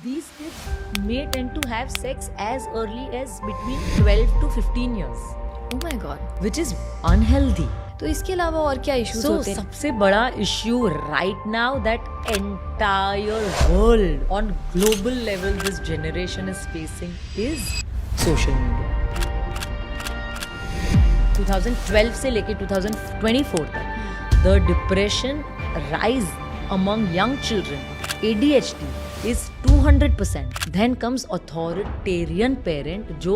these kids may tend to have sex as early as between 12 to 15 years, Oh my God. which is unhealthy. तो इसके अलावा और क्या issues So होते हैं? सबसे बड़ा issue right now that entire world on global level this generation is facing is social media. 2012 से लेके 2024 तक the depression rise among young children, ADHD is 200%. Then comes authoritarian parent जो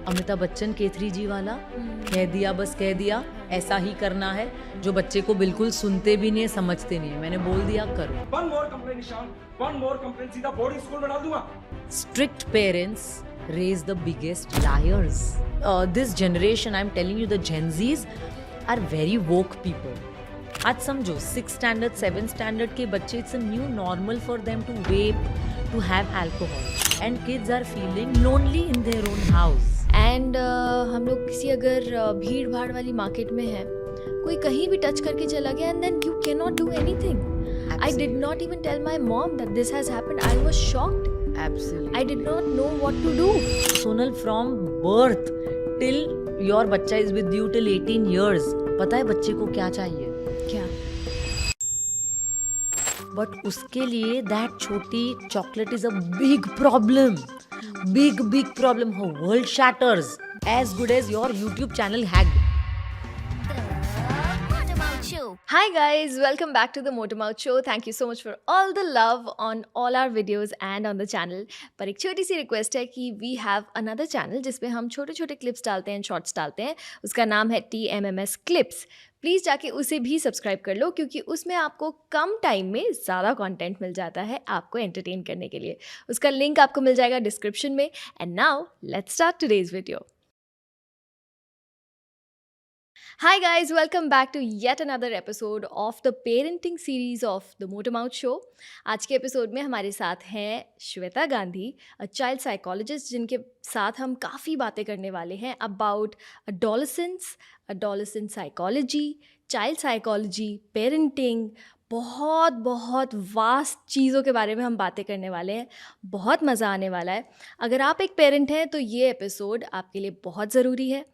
अमिताभ बच्चन K3G वाला कह दिया बस कह दिया ऐसा ही करना है, जो बच्चे को बिल्कुल सुनते भी नहीं है, समझते नहीं है, मैंने बोल दिया करो. One more complaint, Ishan. One more complaint, सीधा boarding school में डाल दूंगा. Strict parents raise the biggest liars. This generation, I'm telling you, the Gen Zs are very woke people. आज समझो 6th standard, 7th standard के बच्चे, it's a new normal for them to vape, to have alcohol, and kids are feeling lonely in their own house. And हम लोग किसी अगर भीड़ भाड़ वाली मार्केट में हैं, कोई कहीं भी टच करके चला गया and then you can not do anything. I did not even tell my mom that this has happened. I was shocked. Absolutely. I did not know what to do. Sonal, from birth till your बच्चा is with you till 18 years, पता है बच्चे को क्या चाहिए? क्या? But उसके लिए दैट छोटी chocolate is a big problem. Big problem. Whole world shatters as good as your YouTube channel hacked. Hi guys, welcome back to the Motormouth Show. Thank you so much for all the love on all our videos and on the channel. पर एक छोटी सी request है कि we have another channel जिसमें हम छोटे छोटे clips डालते हैं, शॉर्ट्स डालते हैं. उसका नाम है TMMS Clips. प्लीज़ जाके उसे भी सब्सक्राइब कर लो, क्योंकि उसमें आपको कम टाइम में ज़्यादा कंटेंट मिल जाता है आपको एंटरटेन करने के लिए. उसका लिंक आपको मिल जाएगा डिस्क्रिप्शन में. And now let's start today's video. Hi guys, welcome back to yet another episode of the parenting series of the Motormouth Show. आज के एपिसोड में हमारे साथ हैं Shweta Gandhi, a child psychologist, जिनके साथ हम काफ़ी बातें करने वाले हैं about adolescence, adolescent psychology, child psychology, parenting. बहुत वास्ट चीज़ों के बारे में हम बातें करने वाले हैं. बहुत मज़ा आने वाला है. अगर आप एक पेरेंट हैं तो ये एपिसोड आपके लिए बहुत ज़रूरी है.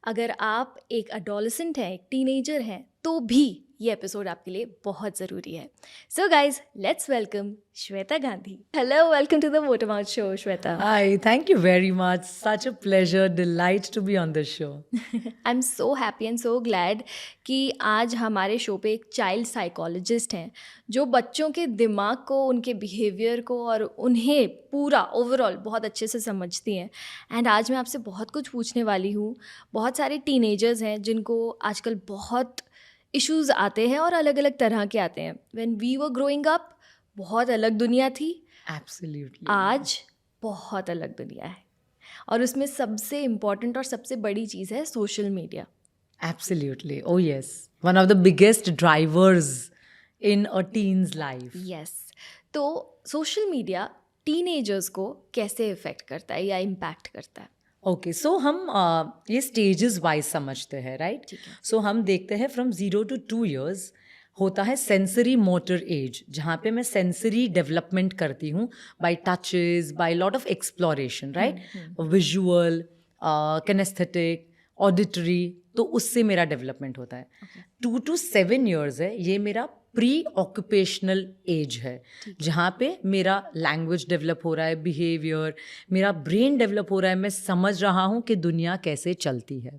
अगर आप एक अडोलेसेंट हैं, एक टीनेजर हैं, तो भी ये एपिसोड आपके लिए बहुत ज़रूरी है. So guys, let's welcome Shweta Gandhi. Hello, welcome to the motormouth show Shweta. Hi, thank you very much. Such a pleasure, delight to be on the show. I am so happy and so glad कि आज हमारे show पे एक child psychologist हैं जो बच्चों के दिमाग को, उनके बिहेवियर को और उन्हें पूरा ओवरऑल बहुत अच्छे से समझती हैं. एंड आज मैं आपसे बहुत कुछ पूछने वाली हूँ. बहुत सारे टीनेजर्स हैं जिनको आजकल बहुत इश्यूज़ आते हैं और अलग अलग तरह के आते हैं. When we were growing up बहुत अलग दुनिया थी, Absolutely. आज बहुत अलग दुनिया है. और उसमें सबसे इम्पॉर्टेंट और सबसे बड़ी चीज़ है social media. Absolutely. Oh yes. One of the biggest drivers in a teen's life. Yes. तो सोशल मीडिया टीनेजर्स को कैसे इफ़ेक्ट करता है या इम्पैक्ट करता है? ओके, सो हम ये स्टेजेस वाइज समझते हैं, राइट? ठीक है. सो हम देखते हैं फ्रॉम 0 to 2 years होता है सेंसरी मोटर एज, जहाँ पे मैं सेंसरी डेवलपमेंट करती हूँ by touches, by lot of exploration, right? Visual, kinesthetic, auditory, तो उससे मेरा डेवलपमेंट होता है. 2 to 7 years है, ये मेरा प्री ऑक्यूपेशनल एज है, जहाँ पे मेरा लैंग्वेज डेवलप हो रहा है, बिहेवियर, मेरा ब्रेन डेवलप हो रहा है, मैं समझ रहा हूँ कि दुनिया कैसे चलती है.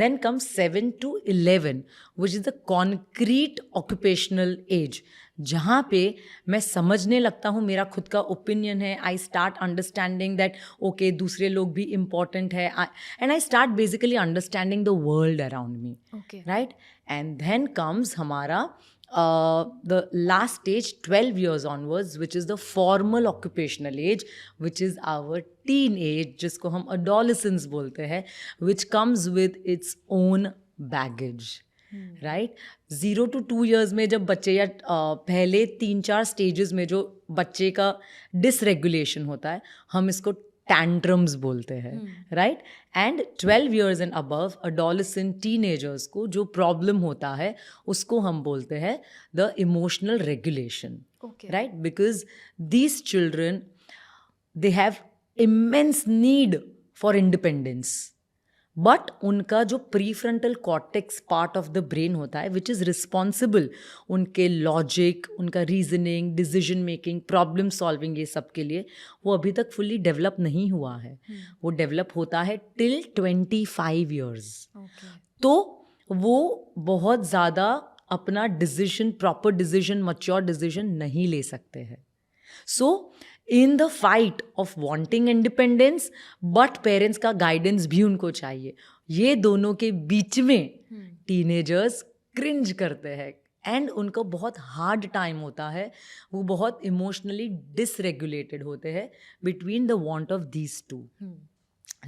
Then comes 7 to 11, which is the concrete occupational age, जहाँ पे मैं समझने लगता हूँ, मेरा खुद का ओपिनियन है. I start understanding that okay, दूसरे लोग भी इम्पॉर्टेंट है, and I start basically understanding the world around me, okay. Right? And then comes हमारा the last stage 12 years onwards, which is the formal occupational age, which is our teen age, जिसको हम adolescence बोलते हैं, which comes with its own baggage, right? 0 to 2 years में जब बच्चे या पहले 3-4 stages में जो बच्चे का डिसरेगुलेशन होता है, हम इसको टैंट्रम्स बोलते हैं, right? And 12 years and above adolescent teenagers को जो प्रॉब्लम होता है उसको हम बोलते हैं the emotional regulation, Okay. Right? Because these children they have immense need for independence, but उनका जो pre frontal cortex part of the brain होता है विच इज़ रिस्पॉन्सिबल उनके लॉजिक, उनका reasoning, decision making, problem solving, ये सब के लिए, वो अभी तक फुल्ली डेवलप नहीं हुआ है. वो डेवलप होता है टिल 25 ईयर्स. तो वो बहुत ज़्यादा अपना decision, proper decision, mature decision नहीं ले सकते हैं. So in the fight of wanting independence, but parents का गाइडेंस भी उनको चाहिए, ये दोनों के बीच में टीनेजर्स क्रिंज करते हैं एंड उनको बहुत हार्ड टाइम होता है. वो बहुत इमोशनली डिसरेगुलेटेड होते हैं between the want of these two.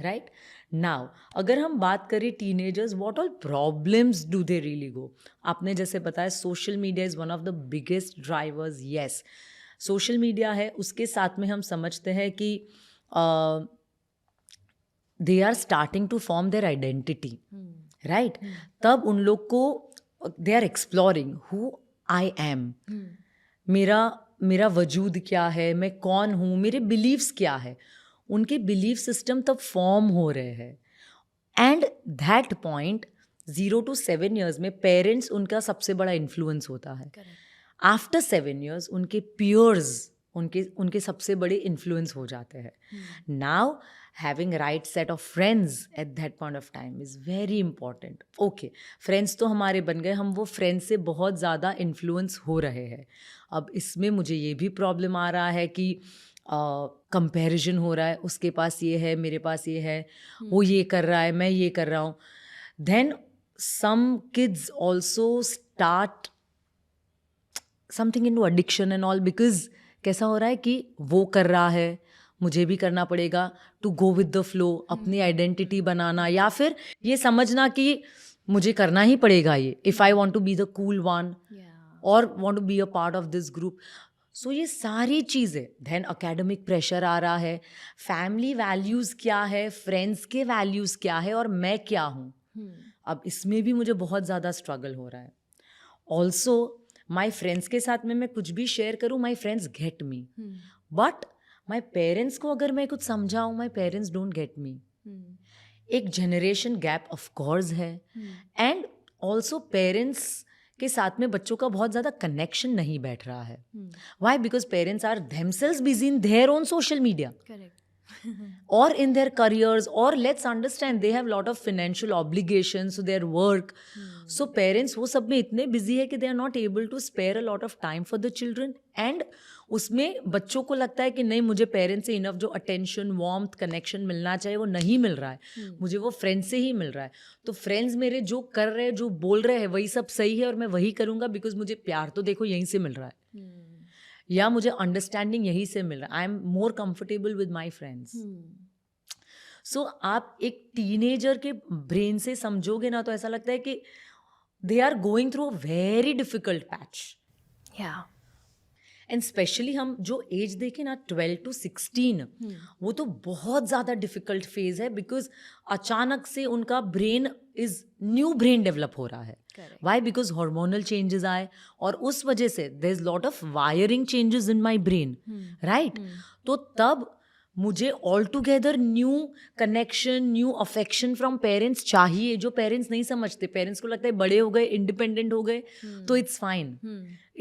Right now अगर हम बात करें teenagers, what all problems do they really go. आपने जैसे बताया social media is one of the biggest drivers. Yes, social media है, उसके साथ में हम समझते हैं कि they are starting to form their identity. Right, तब उन लोग को they are exploring who I am, मेरा वजूद क्या है, मैं कौन हूँ, मेरे बिलीव्स क्या है. उनके बिलीफ सिस्टम तब फॉर्म हो रहे हैं. And that point 0 to 7 years में पेरेंट्स उनका सबसे बड़ा इन्फ्लुएंस होता है. आफ्टर 7 years उनके पियर्स उनके सबसे बड़े इन्फ्लुएंस हो जाते हैं. Now having right set of friends at that point of time is very important. Okay, friends तो हमारे बन गए, हम वो फ्रेंड्स से बहुत ज़्यादा इन्फ्लुएंस हो रहे हैं. अब इसमें मुझे ये भी प्रॉब्लम आ रहा है कि कंपैरिजन हो रहा है, उसके पास ये है, मेरे पास ये है, वो ये कर रहा है, मैं ये कर रहा हूँ. Then some kids also start something into addiction and all, because कैसा हो रहा है कि वो कर रहा है, मुझे भी करना पड़ेगा, to go with the flow, अपनी आइडेंटिटी बनाना, या फिर ये समझना कि मुझे करना ही पड़ेगा ये, if I want to be the cool one और want to be a part of this group. So ये सारी चीज़ें. देन एकेडमिक प्रेशर आ रहा है, फैमिली वैल्यूज़ क्या है, फ्रेंड्स के वैल्यूज़ क्या है, और मैं क्या हूँ. अब इसमें भी मुझे बहुत ज़्यादा स्ट्रगल हो रहा है. ऑल्सो माई फ्रेंड्स के साथ में मैं कुछ भी शेयर करूँ, my friends get me, but my parents को अगर मैं कुछ समझाऊँ, my parents don't get me. एक जनरेशन गैप ऑफ कोर्स है. एंड ऑल्सो पेरेंट्स के साथ में बच्चों का बहुत ज़्यादा कनेक्शन नहीं बैठ रहा है. Why? Because parents are themselves busy in their own social media. Correct. or in their careers, or let's understand they have lot of financial obligations to their work. So parents वो सब में इतने busy है कि they are not able to spare a lot of time for the children. And उसमें बच्चों को लगता है कि नहीं, मुझे पेरेंट्स से इनफ जो अटेंशन, वार्मथ, कनेक्शन मिलना चाहिए वो नहीं मिल रहा है, मुझे वो फ्रेंड्स से ही मिल रहा है. तो फ्रेंड्स मेरे जो कर रहे हैं, जो बोल रहे हैं, वही सब सही है और मैं वही करूँगा, बिकॉज मुझे प्यार तो देखो यहीं से मिल रहा है, या मुझे अंडरस्टैंडिंग यहीं से मिल रहा है. I am more comfortable with my friends. So आप एक टीनेजर के ब्रेन से समझोगे ना, तो ऐसा लगता है कि they are going through a very difficult patch. Yeah. And specially हम जो एज देखें ना, 12 to 16, वो तो बहुत ज़्यादा डिफिकल्ट फेज है, बिकॉज अचानक से उनका brain is new brain develop हो रहा है. वाई? बिकॉज हार्मोनल चेंजेस आए, और उस वजह से there is lot of wiring changes in my brain. Right, तो तब मुझे all together new connection, new affection from parents चाहिए, जो पेरेंट्स नहीं समझते. पेरेंट्स को लगता है बड़े हो गए, इंडिपेंडेंट हो गए, तो it's fine.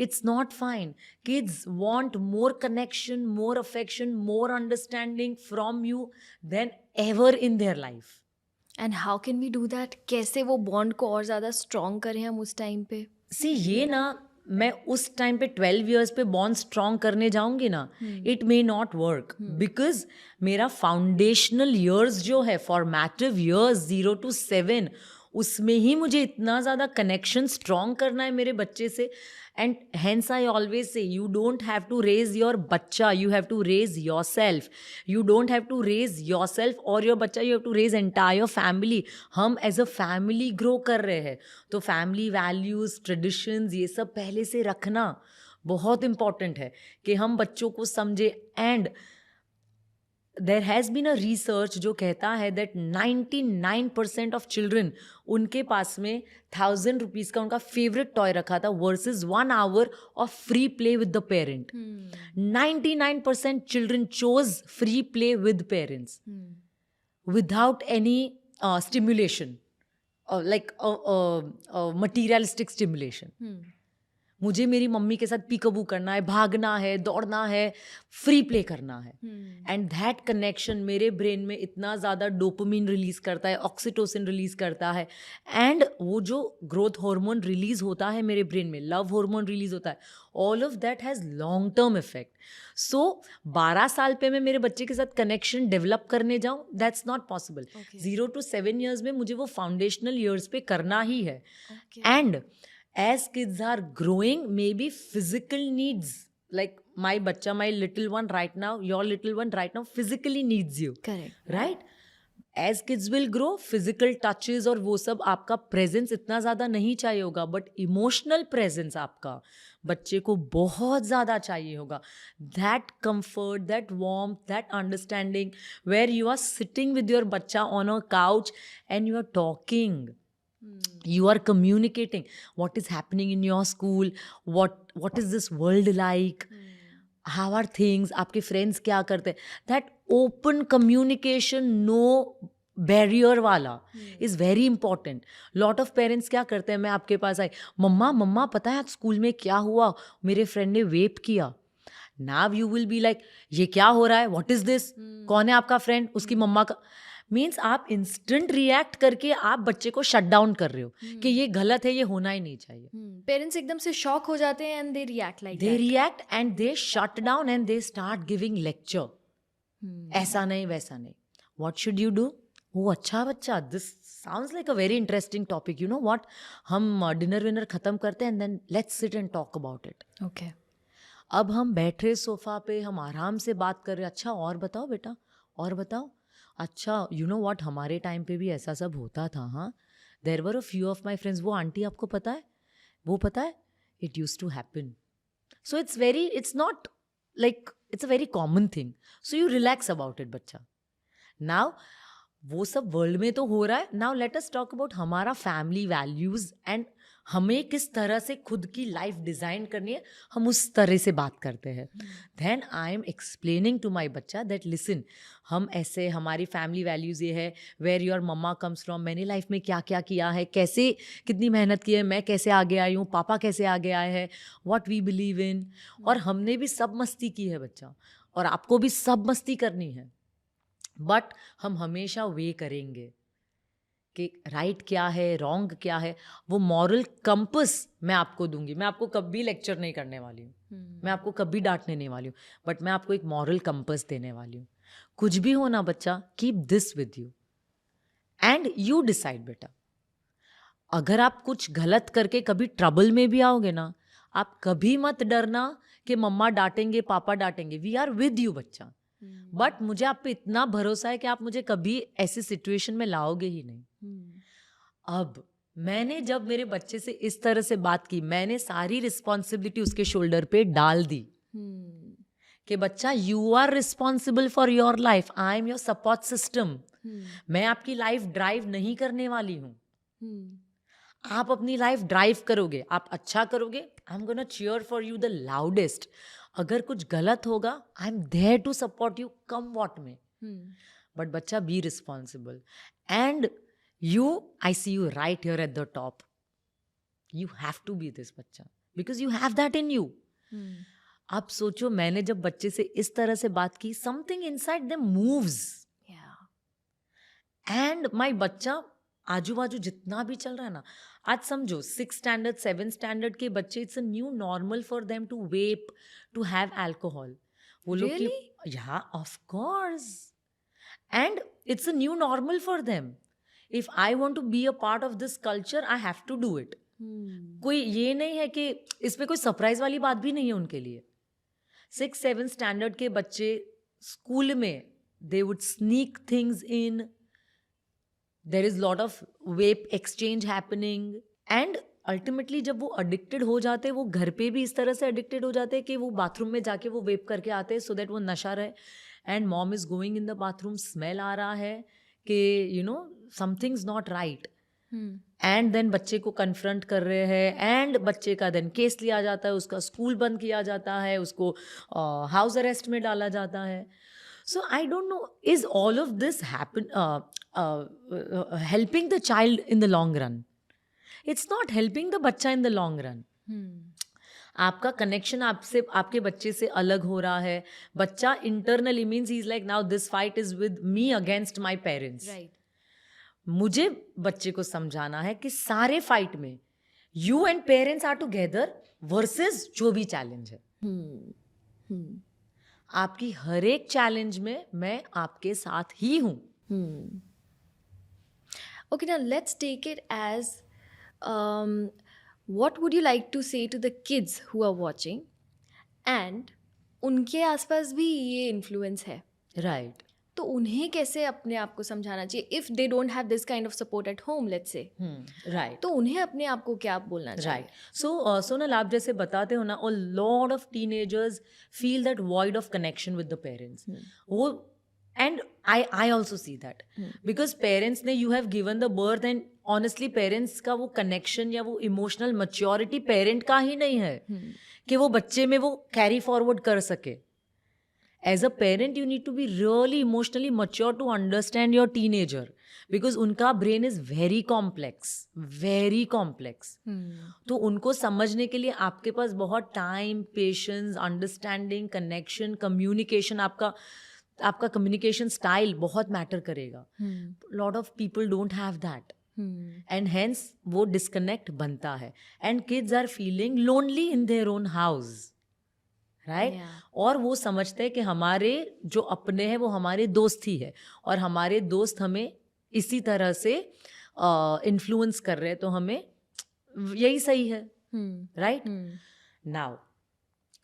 It's not fine. Kids want more connection, more affection, more understanding from you than ever in their life. And how can we do that? कैसे वो बॉन्ड को और ज़्यादा स्ट्रॉन्ग करें हम उस टाइम पे? See, ये ना, मैं उस टाइम पे 12 years पे बॉन्ड स्ट्रॉन्ग करने जाऊंगी ना, it may not work, because मेरा फाउंडेशनल ईयर्स जो है, फॉर्मेटिव ईयर्स 0 to 7, उसमें ही मुझे इतना ज़्यादा कनेक्शन स्ट्रॉन्ग करना है मेरे बच्चे से. And hence I always say, you don't have to raise your बच्चा, you have to raise yourself. You don't have to raise yourself or your बच्चा, you have to raise entire family. हम as a family grow कर रहे हैं, तो family values, traditions, ये सब पहले से रखना बहुत important है कि हम बच्चों को समझे. And there has been a research जो कहता है दैट 99% ऑफ चिल्ड्रन उनके पास में 1000 रुपीज़ का उनका फेवरेट टॉय रखा था versus 1 hour of free play with the parent. 99% children chose free play with parents without any stimulation, like materialistic stimulation. मुझे मेरी मम्मी के साथ पीकबू करना है, भागना है, दौड़ना है, फ्री प्ले करना है. एंड दैट कनेक्शन मेरे ब्रेन में इतना ज़्यादा डोपामिन रिलीज करता है, ऑक्सीटोसिन रिलीज करता है, एंड वो जो ग्रोथ हार्मोन रिलीज होता है मेरे ब्रेन में, लव हार्मोन रिलीज होता है, all of that has long term effect. So 12 साल पे मैं मेरे बच्चे के साथ कनेक्शन डेवलप करने जाऊँ, that's not possible. 0 to 7 years में मुझे वो फाउंडेशनल ईयर्स पे करना ही है. And as kids are growing, maybe physical needs, like my bacha, my little one right now, your little one right now physically needs you. Correct. Right? As kids will grow, physical touches और वो सब आपका presence इतना ज़्यादा नहीं चाहिए होगा, but emotional presence आपका बच्चे को बहुत ज़्यादा चाहिए होगा. That comfort, that warmth, that understanding, where you are sitting with your bacha on a couch and you are talking. You are communicating what is happening in your school, what is this world like, how are things, आपके friends क्या करते हैं. That open communication, no barrier वाला is very important. Lot of parents क्या करते हैं, मैं आपके पास आई, मम्मा पता है आज स्कूल में क्या हुआ, मेरे फ्रेंड ने वेप किया. Now you will be like, ये क्या हो रहा है, what is this, कौन है आपका फ्रेंड, उसकी मम्मा का. मीन्स आप इंस्टेंट रिएक्ट करके आप बच्चे को शट डाउन कर रहे हो कि ये गलत है, ये होना ही नहीं चाहिए. पेरेंट्स एकदम से शॉक हो जाते हैं and they react like they react and they shut down and they start giving lecture. ऐसा नहीं वैसा नहीं. What should you do? वो अच्छा बच्चा, this sounds like a very interesting topic. You know what, हम डिनर विनर खत्म करते हैं and then let's sit and talk about it. Okay. अब हम बैठ रहे सोफा पे, हम आराम से बात कर रहे. अच्छा और बताओ बेटा, और बताओ. अच्छा यू नो व्हाट, हमारे टाइम पे भी ऐसा सब होता था. हाँ, there were a few of my friends. वो आंटी आपको पता है, वो पता है, it use to happen. So it's not like, it's a very common thing. So you relax about it बच्चा. नाउ वो सब वर्ल्ड में तो हो रहा है. Now let us talk about हमारा फैमिली वैल्यूज एंड हमें किस तरह से खुद की लाइफ डिज़ाइन करनी है, हम उस तरह से बात करते हैं. Then I am explaining to my बच्चा दैट लिसन, हम ऐसे, हमारी फैमिली वैल्यूज़ ये है, where your mama comes from, मैंने लाइफ में क्या क्या किया है, कैसे कितनी मेहनत की है, मैं कैसे आगे आई हूँ, पापा कैसे आगे आए हैं, व्हाट वी बिलीव इन. और हमने भी सब मस्ती की है बच्चा, और आपको भी सब मस्ती करनी है, बट हम हमेशा वे करेंगे कि राइट क्या है, रॉन्ग क्या है. वो मॉरल कंपस मैं आपको दूंगी. मैं आपको कभी लेक्चर नहीं करने वाली हूँ, मैं आपको कभी डांटने नहीं वाली हूँ, बट मैं आपको एक मॉरल कंपस देने वाली हूँ. कुछ भी हो ना बच्चा, keep this with you and you decide. बेटा अगर आप कुछ गलत करके कभी ट्रबल में भी आओगे ना, आप कभी मत डरना कि मम्मा डांटेंगे, पापा डांटेंगे. वी आर विद यू बच्चा. बट मुझे आप पे इतना भरोसा है कि आप मुझे कभी ऐसी सिचुएशन में लाओगे ही नहीं. अब मैंने जब मेरे बच्चे से इस तरह से बात की, मैंने सारी रिस्पॉन्सिबिलिटी उसके शोल्डर पे डाल दी कि बच्चा you are responsible for your life, I am your support system. मैं आपकी लाइफ ड्राइव नहीं करने वाली हूँ. आप अपनी लाइफ ड्राइव करोगे, आप अच्छा करोगे, I am gonna cheer for you the loudest. अगर कुछ गलत होगा, I am there to support you come what may. But बच्चा be responsible and you, I see you right here at the top. You have to be this बच्चा, because you have that in you. आप सोचो, मैंने जब बच्चे से इस तरह से बात की, something inside them moves. And my बच्चा आजू बाजू जितना भी चल रहा है ना, आज समझो 6th standard 7th standard के बच्चे, it's a new normal for them to vape, to have alcohol. वो लोग Really? Yeah, of course. And it's a new normal for them. If I want to be a part of this culture, I have to do it. कोई ये नहीं है कि इसमें कोई surprise वाली बात भी नहीं है उनके लिए. 6th 7th स्टैंडर्ड के बच्चे स्कूल में, they would sneak things in. There is lot of vape exchange happening. And ultimately जब वो addicted हो जाते हैं, वो घर पे भी इस तरह से addicted हो जाते हैं कि वो बाथरूम में जाके वो वेप करके आते हैं so that वो नशा रहे. And mom is going in the bathroom, smell आ रहा है कि you know something's not right, and then बच्चे को कन्फ्रंट कर रहे हैं एंड बच्चे का देन केस लिया जाता है, उसका स्कूल बंद किया जाता है, उसको हाउस अरेस्ट में डाला जाता है. So I don't know, is all of this helping the child in the long run? It's not helping the बच्चा in the long run. आपका कनेक्शन आपसे, आपके बच्चे से अलग हो रहा है. बच्चा internally means he is like now this fight is with me against my parents. मुझे बच्चे को समझाना है कि सारे फाइट में you and parents are together versus जो भी चैलेंज है. आपकी हर एक चैलेंज में मैं आपके साथ ही हूँ. Okay, now let's take it as what would you like to say to the kids who are watching, and उनके आसपास भी ये इन्फ्लुएंस है, राइट. तो उन्हें कैसे अपने आप को समझाना चाहिए if they don't have this kind of support at home, let's say. Right. तो उन्हें अपने आप को क्या बोलना चाहिए? राइट. सो सोनल, आप जैसे बताते हो ना, a lot of teenagers feel that void of connection with the parents. वो and I also see that because parents ने, you have given the birth, and honestly parents का वो कनेक्शन या वो इमोशनल मैच्योरिटी पेरेंट का ही नहीं है कि वो बच्चे में वो कैरी फॉरवर्ड कर सके. As a parent, you need to be really emotionally mature to understand your teenager because उनका brain is very complex, very complex. तो उनको समझने के लिए आपके पास बहुत time, patience, understanding, connection, communication, आपका कम्युनिकेशन स्टाइल बहुत मैटर करेगा. Lot of people don't have that and hence वो डिस्कनेक्ट बनता है and kids are feeling lonely in their own house. Right. और वो समझते हैं कि हमारे जो अपने हैं वो हमारे दोस्त ही है और हमारे दोस्त हमें इसी तरह से इन्फ्लुएंस कर रहे हैं, तो हमें यही सही है. राइट. नाउ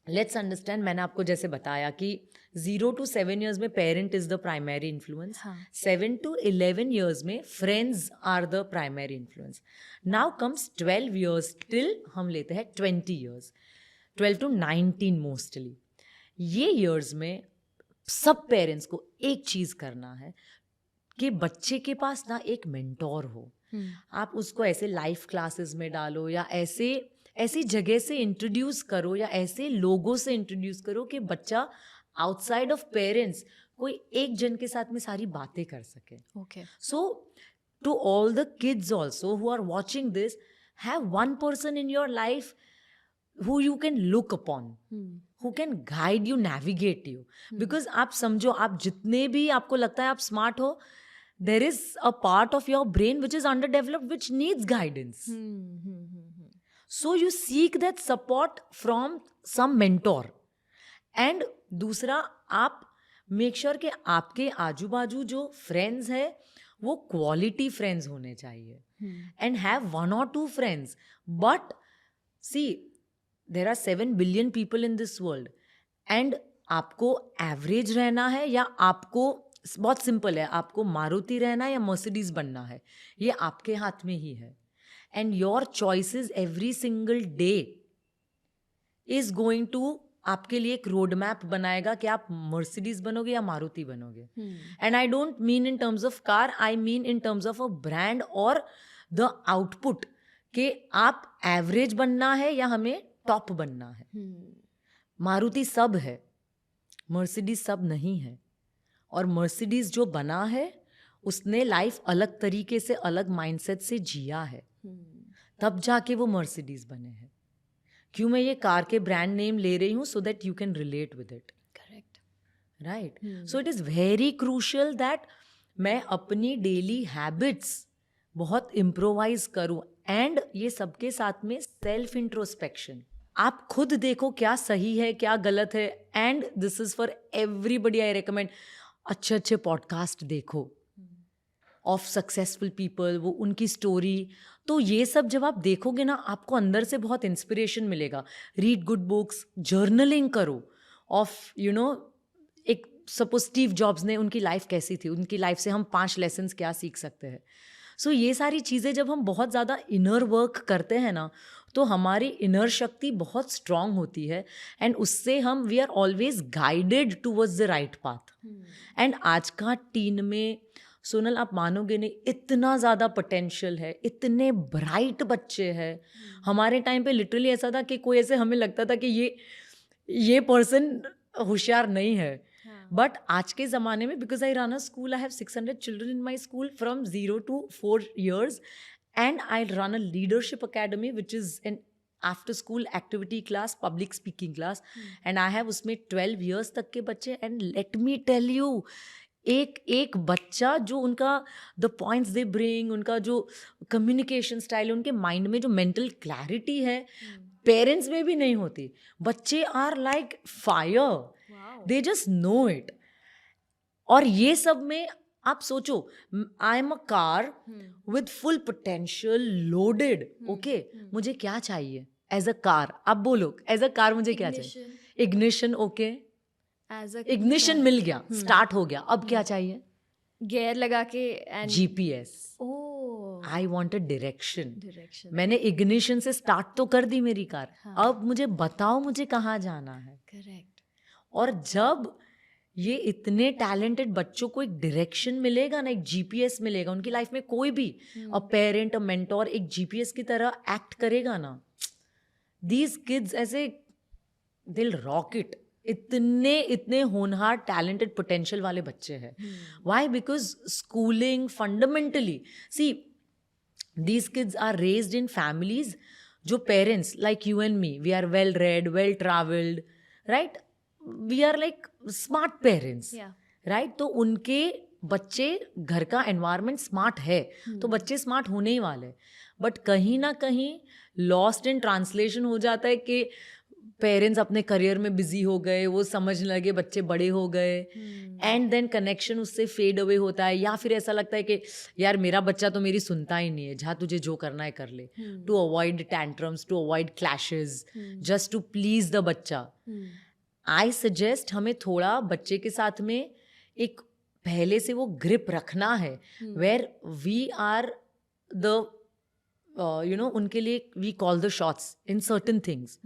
लेट्स अंडरस्टैंड, मैंने आपको जैसे बताया कि 0 to 7 years में parent is the primary influence, 7 to 11 years में friends are the primary influence. Now comes 12 years till हम लेते हैं 20 years, 12 to 19 मोस्टली. ये ईयर्स में सब पेरेंट्स को एक चीज़ करना है कि बच्चे के पास ना एक मेंटोर हो. आप उसको ऐसे लाइफ क्लासेस में डालो या ऐसी जगह से इंट्रोड्यूस करो या ऐसे लोगों से इंट्रोड्यूस करो कि बच्चा आउटसाइड ऑफ पेरेंट्स कोई एक जन के साथ में सारी बातें कर सके. Okay. So to all the kids also who are watching this, have one person in your life who you can look upon, who can guide you, navigate you. Because आप समझो, आप जितने भी आपको लगता है आप स्मार्ट हो, there is a part of your brain which is underdeveloped which needs guidance. So you seek that support from some mentor. And दूसरा, आप मेक श्योर कि आपके आजू बाजू जो फ्रेंड्स है वो क्वालिटी फ्रेंड्स होने चाहिए. And have 1 or 2 friends. But see, there are 7 billion people in this world. And आपको एवरेज रहना है या आपको, बहुत सिंपल है, आपको मारुति रहना है या मर्सिडीज बनना है, ये आपके हाथ में ही है. And your choices every single day is going to आपके लिए एक रोड मैप बनाएगा कि आप मर्सिडीज बनोगे या मारुति बनोगे. And I don't mean in terms of car, I mean in terms of a brand और द आउटपुट, कि आप एवरेज बनना है या हमें टॉप बनना है. मारुति सब है, मर्सिडीज सब नहीं है. और मर्सिडीज जो बना है उसने लाइफ अलग तरीके से, अलग माइंडसेट से जिया है, तब जाके वो मर्सिडीज बने हैं. क्यों मैं ये कार के ब्रांड नेम ले रही हूँ? So that you can relate with it. Correct. Right. So it is very crucial that मैं अपनी डेली हैबिट्स बहुत इम्प्रोवाइज करूँ. एंड ये सबके साथ में सेल्फ इंट्रोस्पेक्शन. आप खुद देखो क्या सही है, क्या गलत है. And this is for everybody. I recommend अच्छे अच्छे पॉडकास्ट देखो ऑफ सक्सेसफुल पीपल, वो उनकी स्टोरी. तो ये सब जब आप देखोगे ना, आपको अंदर से बहुत इंस्पिरेशन मिलेगा. रीड गुड बुक्स, जर्नलिंग करो ऑफ एक सपोज स्टीव जॉब्स ने, उनकी लाइफ कैसी थी, उनकी लाइफ से हम 5 लेसन्स क्या सीख सकते हैं. सो ये सारी चीज़ें जब हम बहुत ज़्यादा इनर वर्क करते हैं ना, तो हमारी इनर शक्ति बहुत स्ट्रांग होती है एंड उससे हम we are always guided towards the right path. And आज का टीन में सोनल आप मानोगे नहीं, इतना ज़्यादा पोटेंशियल है, इतने ब्राइट बच्चे हैं. हमारे टाइम पे लिटरली ऐसा था कि कोई ऐसे हमें लगता था कि ये पर्सन होशियार नहीं है. बट आज के ज़माने में because I run a school, I have 600 children in my school from 0 to 4 years and I run a leadership academy which is an after school activity class, public speaking class and I have उसमें 12 years तक के बच्चे. and let me tell you, एक बच्चा जो उनका the points they bring, उनका जो कम्युनिकेशन स्टाइल है, उनके माइंड में जो मेंटल क्लैरिटी है, पेरेंट्स में भी नहीं होती. बच्चे are like fire, they just know it. और ये सब में आप सोचो, I am a car with full potential loaded. Okay, मुझे क्या चाहिए एज अ कार? आप बोलो एज अ कार मुझे क्या चाहिए? इग्निशन. ओके, इग्निशन मिल गया, स्टार्ट हो गया. अब क्या चाहिए? गियर लगा के and GPS. I want a direction. मैंने इग्निशन से स्टार्ट तो कर दी मेरी कार. अब मुझे बताओ मुझे कहाँ जाना है. करेक्ट. और जब ये इतने टैलेंटेड बच्चों को एक डायरेक्शन मिलेगा ना, एक GPS मिलेगा उनकी लाइफ में, कोई भी अ पेरेंट, अ मेंटोर एक GPS की तरह एक्ट करेगा ना, दीज किड्स ऐसे दिल रॉकेट. इतने होनहार टैलेंटेड पोटेंशियल वाले बच्चे हैं. Why? Because schooling fundamentally, see these kids are raised in families जो parents like you and me, we are well read, well traveled, right? We are like smart parents, right? तो उनके बच्चे, घर का environment smart है तो बच्चे smart होने ही वाले. बट कहीं ना कहीं लॉस्ट इन ट्रांसलेशन हो जाता है कि पेरेंट्स अपने करियर में बिजी हो गए, वो समझने लगे, बच्चे बड़े हो गए एंड देन कनेक्शन उससे फेड अवे होता है. या फिर ऐसा लगता है कि यार मेरा बच्चा तो मेरी सुनता ही नहीं है, जहाँ तुझे जो करना है कर ले, to avoid tantrums, to avoid clashes, just to please the बच्चा. आई सजेस्ट हमें थोड़ा बच्चे के साथ में एक पहले से वो ग्रिप रखना है, वेयर वी आर द उनके लिए we call the shots in certain things.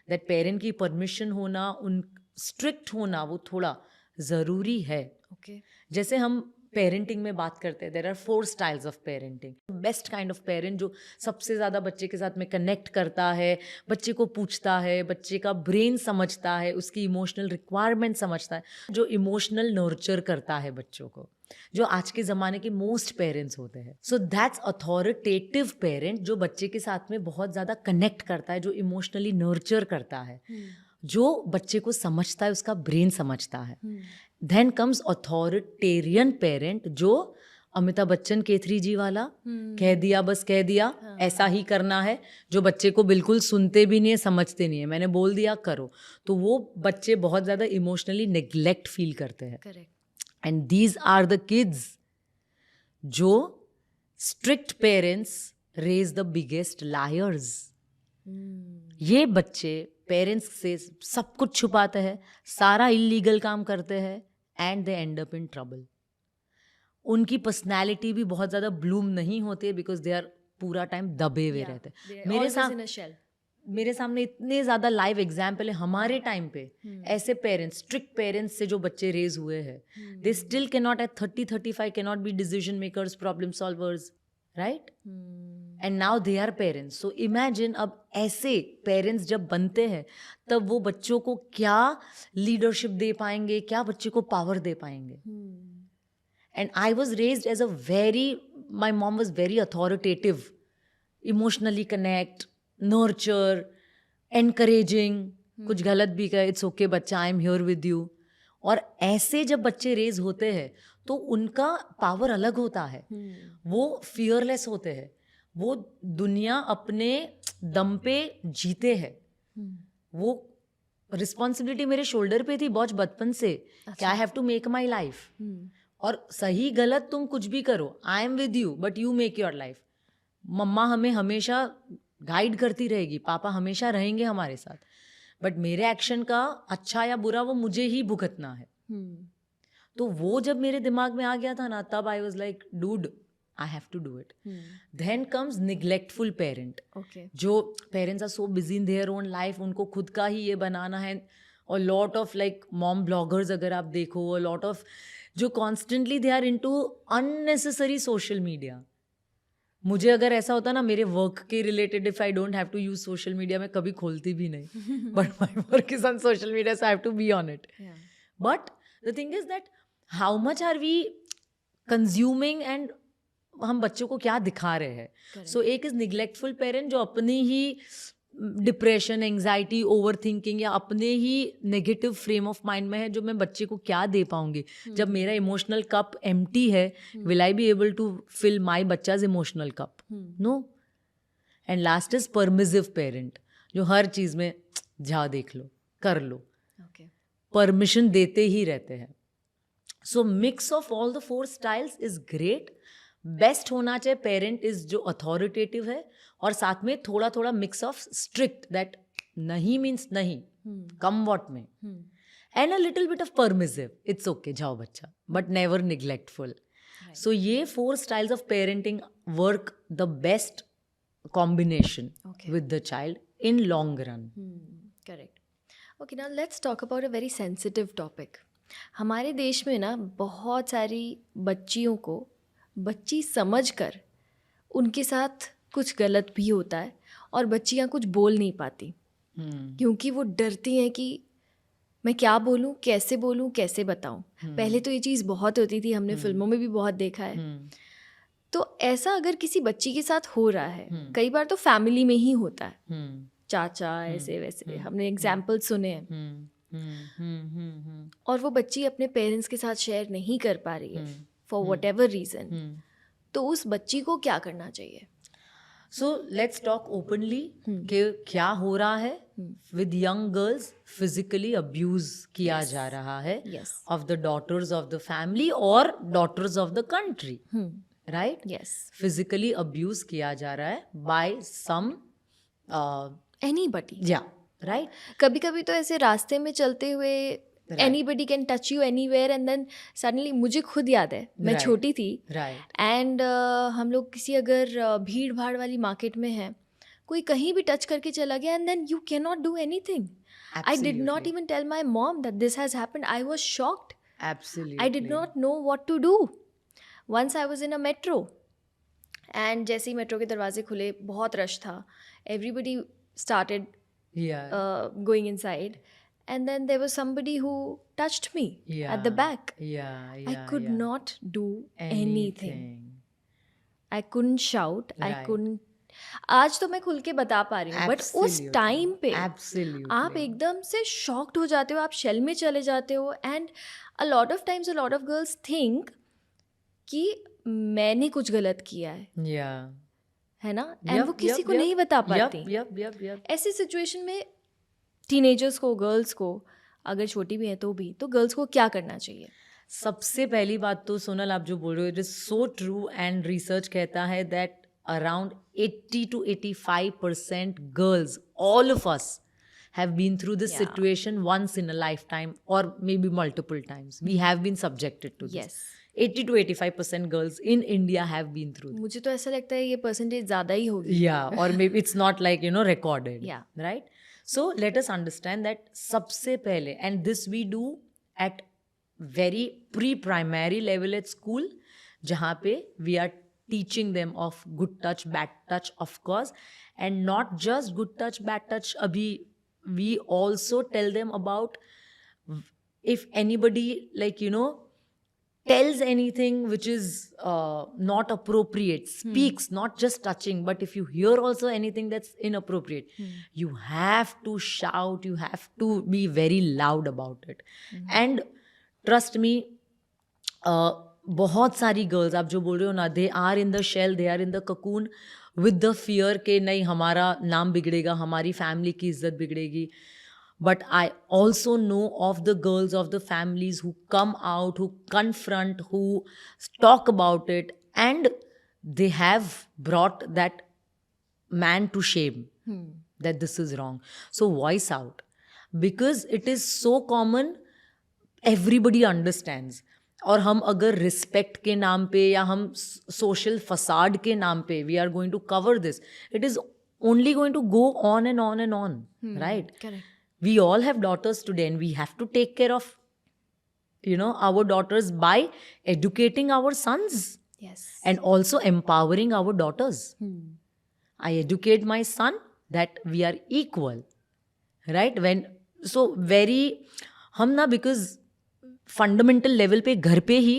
That parent की परमिशन होना, उन स्ट्रिक्ट होना, वो थोड़ा ज़रूरी है. ओके. जैसे हम पेरेंटिंग में बात करते हैं, there are 4 styles of parenting. Best kind of parent जो सबसे ज़्यादा बच्चे के साथ में कनेक्ट करता है, बच्चे को पूछता है, बच्चे का ब्रेन समझता है, उसकी इमोशनल रिक्वायरमेंट समझता है, जो इमोशनल नर्चर करता है बच्चों को, जो आज के ज़माने के मोस्ट पेरेंट्स होते हैं. सो दैट्स अथॉरिटेटिव पेरेंट, जो बच्चे के साथ में बहुत ज़्यादा कनेक्ट करता है, जो इमोशनली नर्चर करता है, जो बच्चे को समझता है, उसका ब्रेन समझता है. देन कम्स अथॉरिटेरियन पेरेंट, जो अमिताभ बच्चन K3G वाला, कह दिया बस कह दिया, ऐसा ही करना है, जो बच्चे को बिल्कुल सुनते भी नहीं है, समझते नहीं है, मैंने बोल दिया करो. तो वो बच्चे बहुत ज़्यादा इमोशनली नेग्लेक्ट फील करते हैं. Correct. And these are the kids जो strict parents raise the biggest liars. ये बच्चे पेरेंट्स से सब कुछ छुपाते हैं, सारा इलीगल काम करते हैं and they and up in trouble. उनकी पर्सनैलिटी भी बहुत ज़्यादा ब्लूम नहीं होती है बिकॉज दे आर पूरा टाइम दबे हुए रहते हैं. मेरे सामने इतने ज़्यादा लाइव एग्जाम्पल है हमारे टाइम पे. ऐसे पेरेंट्स, स्ट्रिक्ट पेरेंट्स से जो बच्चे रेज हुए हैं, they still can not at 30-35 can not be decision makers, problem solvers, right? And now they are parents. So imagine अब ऐसे पेरेंट्स जब बनते हैं तब वो बच्चों को क्या लीडरशिप दे पाएंगे, क्या बच्चे को पावर दे पाएंगे. And I was raised as a very, my mom was very authoritative, emotionally connect, nurture, encouraging. कुछ गलत भी कहे, इट्स ओके बच्चा, I am here with you. और ऐसे जब बच्चे रेज होते हैं तो उनका पावर अलग होता है. वो फियरलेस होते हैं, वो दुनिया अपने दम पे जीते हैं. वो रिस्पॉन्सिबिलिटी मेरे शोल्डर पे थी बहुत बचपन से, कि I have to make my life. और सही गलत तुम कुछ भी करो, I am with you but you make your life. मम्मा हमें हमेशा गाइड करती रहेगी, पापा हमेशा रहेंगे हमारे साथ, बट मेरे एक्शन का अच्छा या बुरा वो मुझे ही भुगतना है. तो वो जब मेरे दिमाग में आ गया था ना, तब I was like dude, I have to do it. Then comes neglectful parent. Okay. जो parents are so busy in their own life, उनको खुद का ही ये बनाना है. और lot of like mom bloggers अगर आप देखो, लॉट ऑफ जो constantly they are into unnecessary social media. मुझे अगर ऐसा होता ना मेरे वर्क के related, if I don't have to use social media, मैं कभी खोलती भी नहीं. But my work is on social media, so I have to be on it. Yeah. But the thing is that how much are we consuming and हम बच्चों को क्या दिखा रहे हैं. Correct. सो एक इज निग्लेक्टफुल पेरेंट जो अपनी ही डिप्रेशन, एंग्जाइटी, ओवर थिंकिंग या अपने ही नेगेटिव फ्रेम ऑफ माइंड में है, जो मैं बच्चे को क्या दे पाऊंगी. जब मेरा इमोशनल कप एम्प्टी है, will I be able to fill my बच्चाज emotional cup? No. And last is permissive parent, जो हर चीज़ में जा देख लो, कर लो, Okay. परमिशन देते ही रहते हैं. सो mix of all the 4 styles is great. Best होना चाहिए पेरेंट इज जो अथॉरिटेटिव है, और साथ में थोड़ा थोड़ा मिक्स ऑफ स्ट्रिक्ट, दैट नहीं मीन्स नहीं, कम वॉट में, and a little bit of permissive, it's okay, जाओ बच्चा, बट नेवर निग्लेक्टफुल. सो ये 4 styles of parenting work the best combination Okay. With the child in long run. Correct. Okay, now let's talk about a very sensitive topic. हमारे देश में ना बहुत सारी बच्चियों को बच्ची समझकर उनके साथ कुछ गलत भी होता है, और बच्चियां कुछ बोल नहीं पाती क्योंकि वो डरती हैं कि मैं क्या बोलूं, कैसे बताऊं. पहले तो ये चीज़ बहुत होती थी, हमने फिल्मों में भी बहुत देखा है. तो ऐसा अगर किसी बच्ची के साथ हो रहा है, कई बार तो फैमिली में ही होता है, चाचा ऐसे वैसे, हमने एग्जाम्पल सुने हैं, और वो बच्ची अपने पेरेंट्स के साथ शेयर नहीं कर पा रही है फॉर वट एवर रीज़न, तो उस बच्ची को क्या करना चाहिए? सो लेट्स टॉक ओपनली कि क्या हो रहा है with young girls. Physically abused किया जा रहा है Yes. Of the daughters of the family और daughters of the country, right? Yes. Physically abused किया जा रहा है बाय सम, Anybody. या राइट. कभी कभी तो ऐसे रास्ते में चलते हुए anybody can touch you anywhere, and then suddenly, मुझे खुद याद है, मैं Right. छोटी थी, राइट. एंड हम लोग किसी अगर भीड़ भाड़ वाली मार्केट में हैं, कोई कहीं भी टच करके चला गया, and then you can not do anything. I did not even tell my mom that this has happened. I was shocked. Absolutely. I did not know what to do. Once I was in a metro, and जैसे ही metro के दरवाजे खुले, बहुत rush था, everybody started या going inside, and then there was somebody who touched me at the back. I could not do anything. I couldn't shout. I Right. couldn't. आज तो मैं खुल के बता पा रही हूँ, बट उस टाइम पे आप एकदम से शॉक्ड हो जाते हो, आप शेल में चले जाते हो. And a lot of times a lot of girls think कि मैंने कुछ गलत किया है ना, एंड वो किसी को नहीं बता पाती. ऐसी सिचुएशन में टीनेजर्स को, गर्ल्स को, अगर छोटी भी है तो गर्ल्स को क्या करना चाहिए? सबसे पहली बात तो सोनल, आप जो बोल रहे हो, it is so true. And research कहता है that around 80 to 85% girls, all of us, have been through this situation once in a lifetime, or maybe multiple times. We have been subjected to this. Yes. 80 to 85% girls in India have been through this. मुझे तो ऐसा लगता है ये percentage ज़्यादा ही होगी. Yeah, or maybe it's not like, recorded. Yeah. Right? So let us understand that सबसे पहले, and this we do at very pre-primary level at school, जहाँ पे we are teaching them of good touch, bad touch, of course, and not just good touch, bad touch. Abhi, we also tell them about if anybody tells anything which is not appropriate, speaks, not just touching, but if you hear also anything that's inappropriate, you have to shout, you have to be very loud about it. And trust me, बहुत सारी girls, आप जो बोल रहे हो ना, they are in the shell, they are in the cocoon with the fear के नहीं हमारा नाम बिगड़ेगा, हमारी फैमिली की इज्जत बिगड़ेगी. But I also know of the girls of the families who come out, who confront, who talk about it, and they have brought that man to shame that this is wrong. So voice out, because it is so common, everybody understands. और हम अगर respect के नाम पे या हम social facade के नाम पे we are going to cover this, it is only going to go on and on and on, right? Correct. We all have daughters today and we have to take care of, our daughters by educating our sons Yes. and also empowering our daughters. I educate my son that we are equal, right? हम ना because fundamental level पे घर पे ही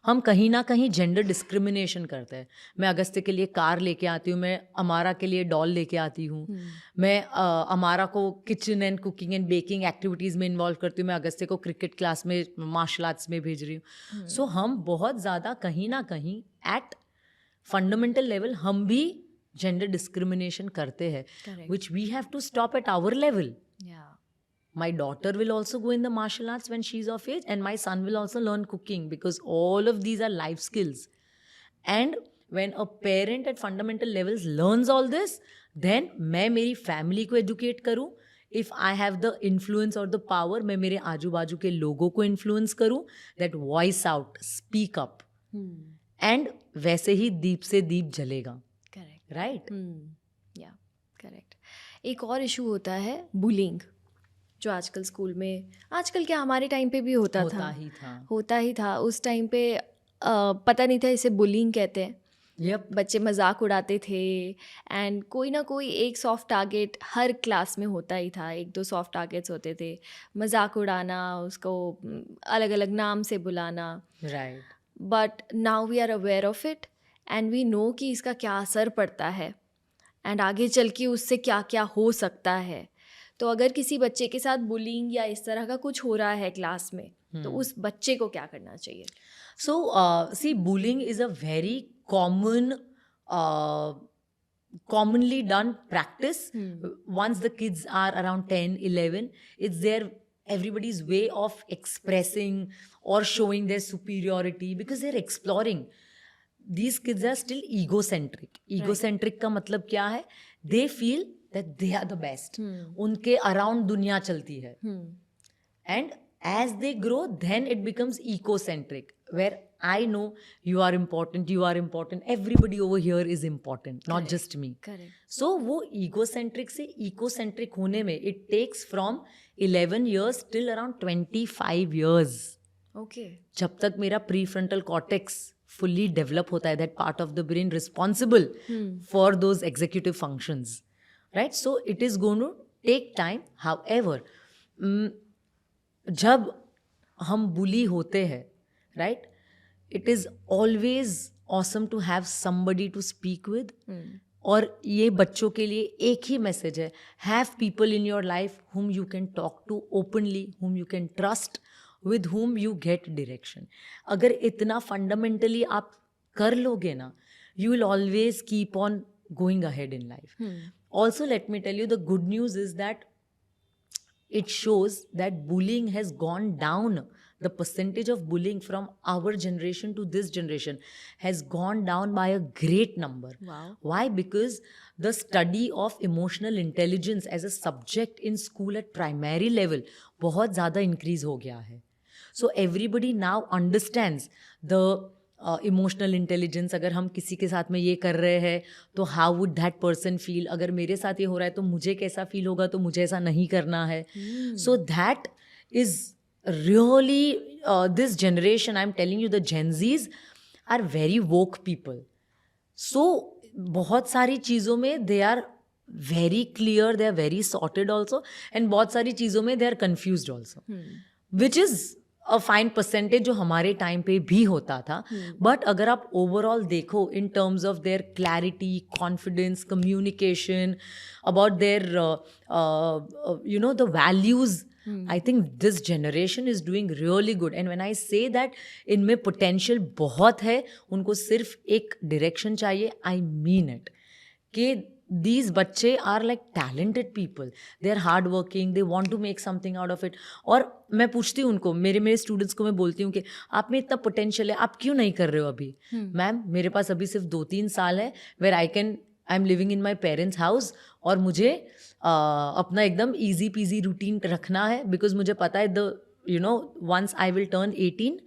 हम कहीं ना कहीं gender discrimination करते हैं. मैं अगस्त्य के लिए कार लेके आती हूँ, मैं अमारा के लिए डॉल लेके आती हूँ, मैं अमारा को kitchen and cooking and baking activities में इन्वॉल्व करती हूँ, मैं अगस्त्य को क्रिकेट क्लास में मार्शल आर्ट्स में भेज रही हूँ. सो हम बहुत ज़्यादा कहीं ना कहीं एट फंडामेंटल लेवल हम भी जेंडर डिस्क्रिमिनेशन करते हैं, which we have to stop at our level. My daughter will also go in the martial arts when she's of age, and my son will also learn cooking, because all of these are life skills. And when a parent at fundamental levels learns all this, then मैं मेरी family को educate करूँ. If I have the influence or the power, मैं मेरे आजू बाजू के लोगों को influence करूँ, that voice out, speak up. And वैसे ही दीप से दीप जलेगा. Correct. Right? Yeah, correct. एक और इशू होता है bullying, जो आजकल स्कूल में, आजकल क्या हमारे टाइम पे भी होता ही था. उस टाइम पे पता नहीं था इसे बुलिंग कहते हैं. Yep. बच्चे मजाक उड़ाते थे एंड कोई ना कोई एक सॉफ्ट टारगेट हर क्लास में होता ही था. 1-2 सॉफ्ट टारगेट्स होते थे. मजाक उड़ाना, उसको अलग अलग नाम से बुलाना. Right. But now we are aware of it and we know कि इसका क्या असर पड़ता है एंड आगे चल के उससे क्या क्या हो सकता है. तो अगर किसी बच्चे के साथ बुलिंग या इस तरह का कुछ हो रहा है क्लास में, तो उस बच्चे को क्या करना चाहिए? So, see, bullying is a very commonly done practice. Once the kids are around 10, 11, it's everybody's way of expressing or showing their superiority, because they're exploring. These kids are still egocentric. Egocentric का मतलब क्या है? They feel that they are the best. उनके around दुनिया चलती है. And as they grow, then it becomes ecocentric, where I know you are important, everybody over here is important, not just me. Correct. So वो egocentric से ecocentric होने में it takes from 11 years till around 25 years. Okay. जब तक मेरा prefrontal cortex fully develop होता है, that part of the brain responsible for those executive functions, right? So it is going to take time. However, जब हम bully होते हैं, right, it is always awesome to have somebody to speak with. और ये बच्चों के लिए एक ही मैसेज है, have people in your life whom you can talk to openly, whom you can trust, with whom you get direction. अगर इतना fundamentally आप कर लोगे ना, you will always keep on going ahead in life. Also, let me tell you, the good news is that it shows that bullying has gone down. The percentage of bullying from our generation to this generation has gone down by a great number. Wow. Why? Because the study of emotional intelligence as a subject in school at primary level बहुत ज़्यादा increase हो गया है. So everybody now understands the emotional intelligence. अगर हम किसी के साथ में ये कर रहे हैं तो how would that person feel, अगर मेरे साथ ये हो रहा है तो मुझे कैसा फील होगा, तो मुझे ऐसा नहीं करना है. So that is really this generation, I am telling you, the Gen Zs are very woke people. So बहुत सारी चीज़ों में they are very clear, they are very sorted also, and बहुत सारी चीज़ों में they are confused also, which is a fine percentage जो हमारे टाइम पे भी होता था. बट अगर आप ओवरऑल देखो in terms of their clarity, confidence, communication, about their the values, I think this generation is doing really good. And when I say that इनमें potential बहुत है, उनको सिर्फ एक direction चाहिए, I mean it. कि these बच्चे are like talented people. They are hard working, they want to make something out of it. और मैं पूछती हूँ उनको, मेरे स्टूडेंट्स को मैं बोलती हूँ कि आप में इतना पोटेंशियल है, आप क्यों नहीं कर रहे हो अभी? मैम, मेरे पास अभी सिर्फ 2-3 साल है where I am living in my parents house, और मुझे अपना एकदम ईजी पीजी रूटीन रखना है, बिकॉज मुझे पता है the you know once I will turn 18,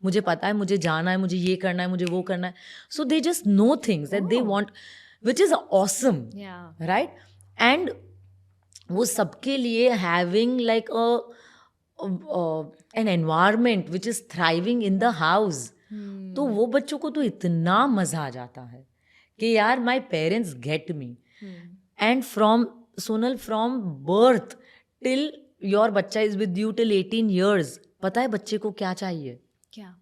मुझे पता है मुझे जाना है, मुझे ये करना है, मुझे वो करना है. So they just know things that they want, which is awesome, right. And वो सबके लिए having like an environment which is thriving in the house. तो वो बच्चों को तो इतना मजा आ जाता है कि यार my parents get me. And from Sonal, from birth till your बच्चा is with you till 18 years, पता है बच्चे को क्या चाहिए? क्या?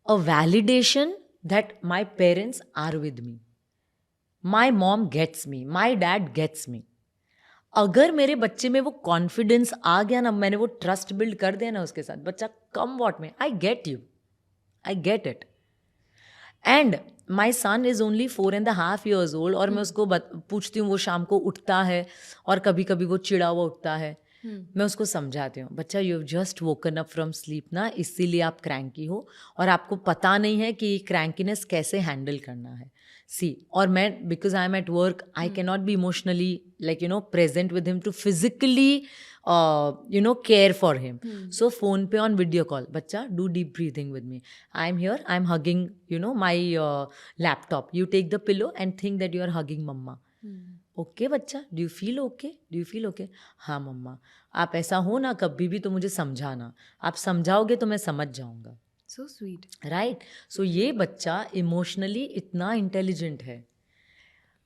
A validation that my parents are with me, my mom gets me, my dad gets me. अगर मेरे बच्चे में वो कॉन्फिडेंस आ गया ना, मैंने वो ट्रस्ट बिल्ड कर दिया ना उसके साथ, बच्चा come what may, I get you, I get it. And my son is only 4.5 years old, और मैं उसको पूछती हूँ, वो शाम को उठता है और कभी कभी वो चिड़ा हुआ उठता है. मैं उसको समझाती हूँ, बच्चा you have just woken up from sleep ना, इसीलिए आप क्रैंकी हो और आपको पता नहीं है कि क्रैंकीनेस कैसे हैंडल करना है. सी, और मैं, because I am at work, I can not be emotionally like present with him to physically care for him. So phone पे on video call, बच्चा do deep breathing with me. I'm here, I'm hugging my laptop. You take the pillow and think that you are hugging mama. Okay bachcha, do you feel okay, do you feel okay? हाँ मम्मा. आप ऐसा हो ना कभी भी तो मुझे समझाना, आप समझाओगे तो मैं समझ जाऊंगा. So sweet, right. सो ये बच्चा इमोशनली इतना इंटेलिजेंट है.